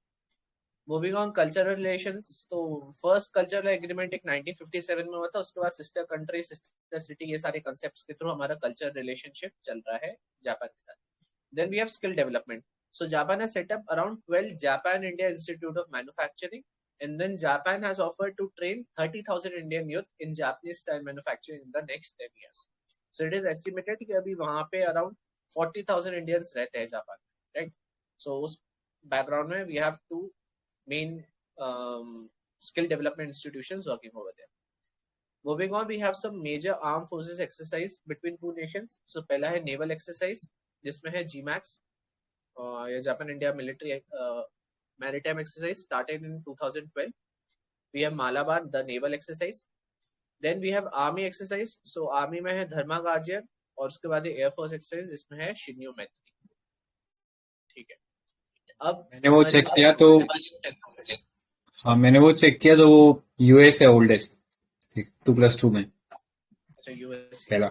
Moving on cultural relations, तो फर्स्ट कल्चरल एग्रीमेंट एक 1957 में हुआ था. उसके बाद सिस्टर कंट्री, सिस्टर सिटी, ये सारे कंसेप्ट्स के थ्रू हमारा कल्चर रिलेशनशिप चल रहा है जापान के साथ. Then we have skill development. So Japan has set up around 12 Japan India institute of manufacturing, and then Japan has offered to train 30,000 Indian youth in Japanese style manufacturing in the next 10 years. So it is estimated कि अभी वहाँ पे around 40,000 Indians रहते हैं Japan, right? So उस background में we have two main skill development institutions working over there. Moving on, we have some major armed forces exercise between two nations. So पहला है naval exercise, जिसमें है GMAX, ये Japan India military maritime exercise started in 2012. We have Malabar, the naval exercise. Then we have army exercise. So army में है धर्मा गाजियर, और उसके बाद एयर फोर्स एक्सरसाइज, जिसमें है शिन्यो मैत्री. ठीक है. अब
मैंने वो चेक किया तो हाँ, मैंने वो चेक किया तो वो यूएस है ओल्डेस्ट, 2+2 में.
अच्छा, यूएस
पहला.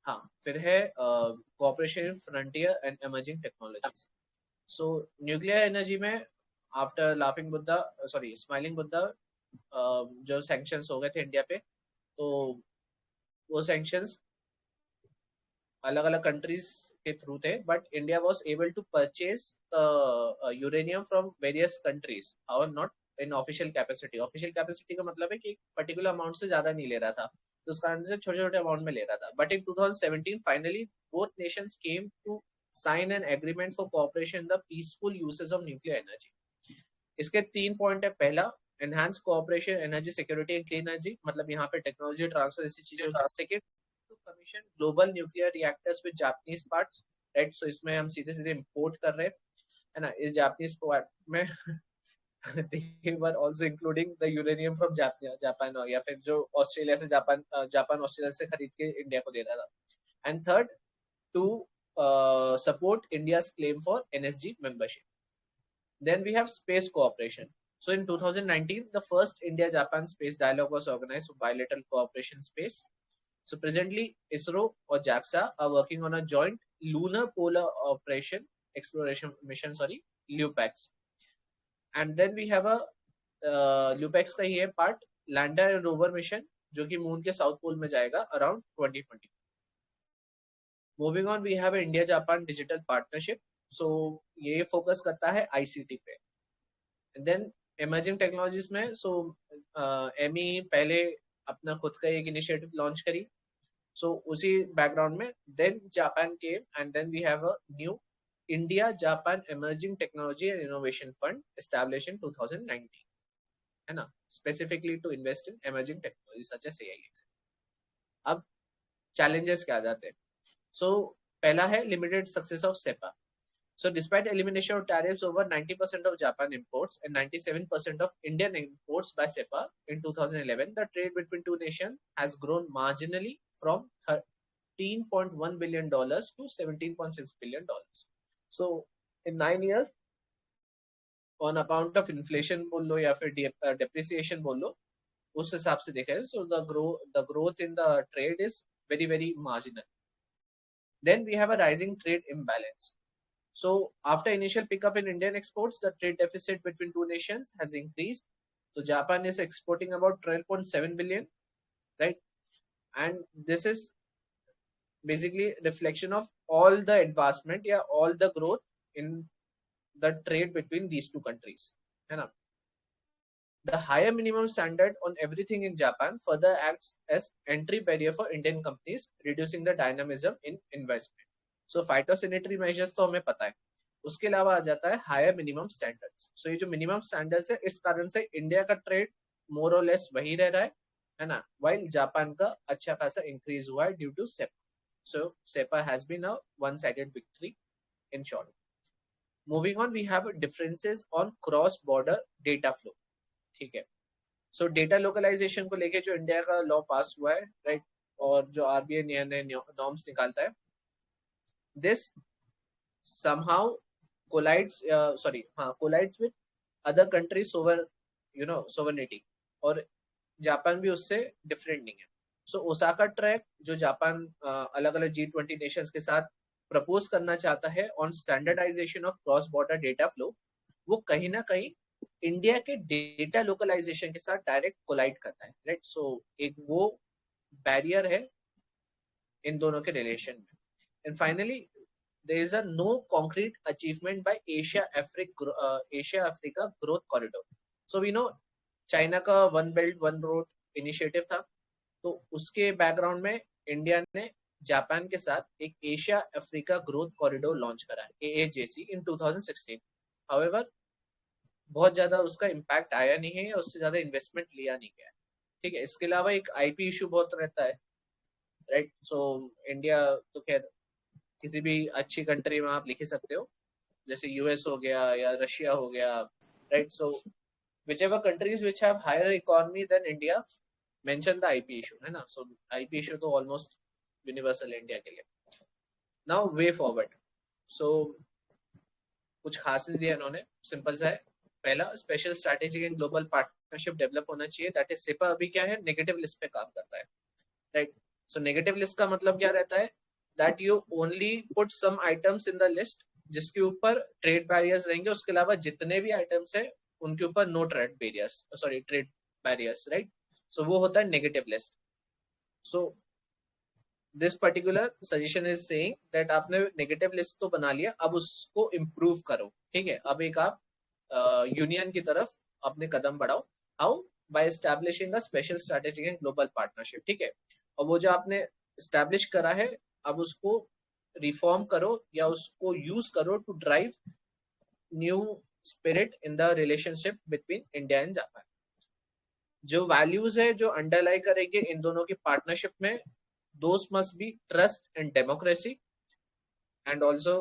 हाँ, फिर है cooperation frontier and emerging technologies. So nuclear energy में after laughing Buddha, sorry smiling Buddha, जो सैंक्शंस हो गए थे इंडिया पे, तो वो सैंक्शंस अलग अलग कंट्रीज के थ्रू थे, but India was able to purchase uranium from various countries, और not in official capacity. Official capacity का मतलब है कि एक पर्टिकुलर अमाउंट से ज्यादा नहीं ले रहा था, तो उस कारण से छोटे छोटे अमाउंट में ले रहा था. But in 2017 finally both nations came to sign an agreement for cooperation in the peaceful usage of nuclear energy. इसके 3 पॉइंट है. पहला, enhance cooperation energy security and clean energy, मतलब यहाँ पे टेक्नोलॉजी ट्रांसफर ऐसी चीजें होती है. Second, to commission global nuclear reactors with Japanese parts, right. So इसमें हम सीधे सीधे इंपोर्ट कर रहे हैं, है ना. इस जापानीज पार्ट में they were also including the uranium from Japan, या फिर जो ऑस्ट्रेलिया से जापान ऑस्ट्रेलिया से खरीद के इंडिया को दे रहा था. And third, to support India's claim for NSG membership. Then we have space cooperation. So in 2019, the first India-Japan space dialogue was organized for bilateral cooperation space. So presently, ISRO or JAXA are working on a joint lunar polar operation exploration mission, LUPEX. And then we have a LUPEX का ही है part, lander and rover mission, जो कि moon के south pole में जाएगा around 2020. Moving on, we have India Japan digital partnership. So ये focus करता है आईसीटी पे. देन इमर्जिंग टेक्नोलॉजीज में, सो एमई पहले अपना खुद का एक इनिशिएटिव लॉन्च करी. सो उसी बैकग्राउंड में देन जापान के, and then we have a new India Japan emerging technology and innovation fund established in 2019, है ना, specifically to invest in emerging technology such as AI. अब चैलेंजेस क्या आ जाते हैं. So पहला है limited success of SEPA. So despite elimination of tariffs over 90% of Japan imports and 97% of Indian imports by SEPA in 2011, the trade between two nations has grown marginally from $13.1 billion to $17.6 billion. So in 9 years on account of inflation बोल लो या फिर depreciation बोल लो, उस हिसाब से देखा है. So the growth in the trade is very very marginal. Then we have a rising trade imbalance. So after initial pickup in Indian exports, the trade deficit between two nations has increased. So Japan is exporting about 12.7 billion, right? And this is basically reflection of all the advancement, yeah, all the growth in the trade between these two countries. The higher minimum standard on everything in Japan further acts as entry barrier for Indian companies, reducing the dynamism in investment. So phytosanitary measures तो हमें पता है. उसके अलावा आ जाता है higher minimum standards. सो ये जो मिनिमम स्टैंडर्ड्स है, इस कारण से इंडिया का ट्रेड मोर और लेस वही रह रहा है ना, वाइल जापान का अच्छा खासा इंक्रीज हुआ है due to CEPA. So CEPA has been a one sided victory in short. Moving on, we have differences on cross border data flow. ठीक है. सो डेटा लोकलाइजेशन को लेके जो इंडिया का लॉ पास हुआ है, राइट, और जो आरबीआई नए नए नॉर्म्स निकालता है, this somehow collides with other countries sovereignty, और जापान भी उससे डिफरेंट नहीं है. सो ओसाका ट्रैक जो जापान अलग अलग G20 नेशंस के साथ प्रपोज करना चाहता है on standardisation of cross border data flow, वो कहीं ना कहीं इंडिया के डेटा लोकलाइजेशन के साथ डायरेक्ट कोलाइड करता है, राइट. सो एक वो बैरियर है इन दोनों के रिलेशन में. And finally there is a no concrete achievement by Asia Africa growth corridor. So we know China का one belt one road initiative था, तो उसके बैकग्राउंड में इंडिया ने जापान के साथ एक Asia Africa growth corridor launch करा है, AAJC, इन 2016. हाउएवर बहुत ज्यादा उसका इम्पैक्ट आया नहीं है, उससे ज्यादा इन्वेस्टमेंट लिया नहीं गया है. ठीक है. इसके अलावा एक आईपी इशू बहुत रहता है, राइट. सो इंडिया तो खैर किसी भी अच्छी कंट्री में आप लिख ही सकते हो, जैसे यूएस हो गया या रशिया हो गया, right. So whichever countries which have higher economy than India mention the IP issue, है ना. So IP issue तो almost universal इंडिया के लिए. Now way forward. So कुछ खास नहीं दिया इन्होंने, सिंपल सा है. पहला, special strategic and global partnership develop होना चाहिए, दैट इज सेपा. अभी क्या है, नेगेटिव लिस्ट पे काम कर रहा है, राइट. सो नेगेटिव लिस्ट का मतलब क्या रहता है, that you only put some items in the list जिसके ऊपर ट्रेड बैरियर्स रहेंगे, उसके अलावा जितने भी आइटम्स है उनके ऊपर नो ट्रेड बैरियर्स, राइट. सो वो होता है negative list. So this particular suggestion is saying that आपने नेगेटिव लिस्ट तो बना लिया, अब उसको इम्प्रूव करो. ठीक है. अब एक आप यूनियन की तरफ अपने कदम बढ़ाओ. How? By establishing a special strategic and global partnership. ठीक है. और वो जो आपने एस्टैब्लिश करा है, अब उसको रिफॉर्म करो या उसको यूज करो to drive new spirit in the relationship between India and Japan. जो वैल्यूज है जो अंडरलाई करेंगे इन दोनों की पार्टनरशिप में, those must be trust and democracy and also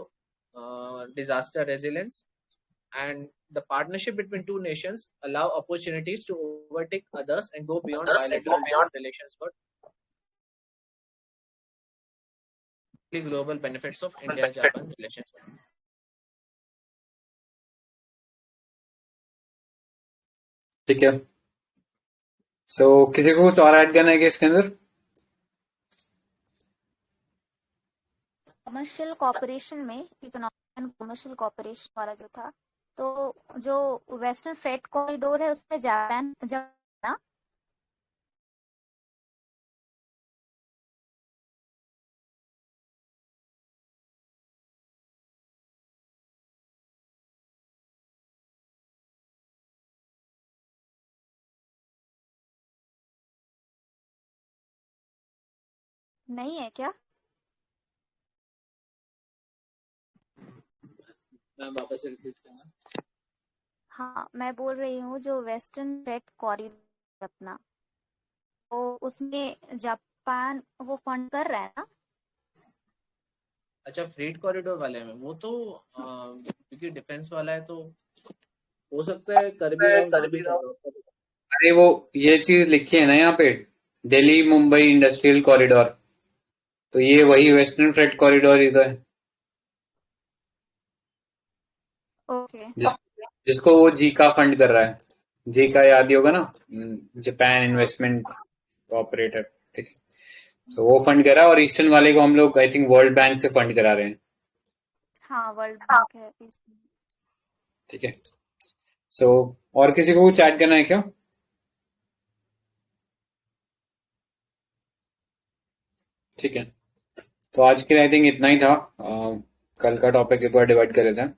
disaster resilience. And the partnership between two nations allow opportunities to overtake others and go beyond bilateral relations for global benefits of India-Japan relationship.
ठीक है. सो किसी को कुछ और add करना है क्या इसके अंदर?
कमर्शियल कॉपरेशन में इकोनॉमिक एंड कमर्शियल कॉपरेशन वाला जो था, तो जो वेस्टर्न फ्रेट कॉरिडोर है उसमें जापान ना, नहीं है क्या?
मैम वापस रिपीट करना.
हाँ, मैं बोल रही हूँ जो वेस्टर्न फ्रेट कॉरिडोर अपना, तो उसमें जापान वो फंड कर रहा है ना.
अच्छा, फ्रेट कॉरिडोर वाले में वो तो क्योंकि डिफेंस वाला है तो हो सकता है कर भी रहा हो ना भी कर रहा हो.
अरे वो ये चीज लिखी है ना यहाँ पे, दिल्ली मुंबई इंडस्ट्रियल कॉरिडोर, तो ये वही वेस्टर्न फ्रेट कॉरिडोर ही तो है.
Okay.
जिस जिसको वो जी का फंड कर रहा है, जी का याद ही होगा ना, जापान
हाँ
इन्वेस्टमेंट कोऑपरेटिव, ठीक है। तो वो फंड कर रहा है, और ईस्टर्न वाले को हम लोग आई थिंक वर्ल्ड बैंक से फंड करा रहे हैं,
हाँ वर्ल्ड बैंक है इसमें।
ठीक है। सो और किसी को कुछ ऐड करना है क्या? ठीक है, तो आज के लिए आई थिंक इतना ही था। कल का टॉपिक एक बार डिवाइड कर लेते हैं।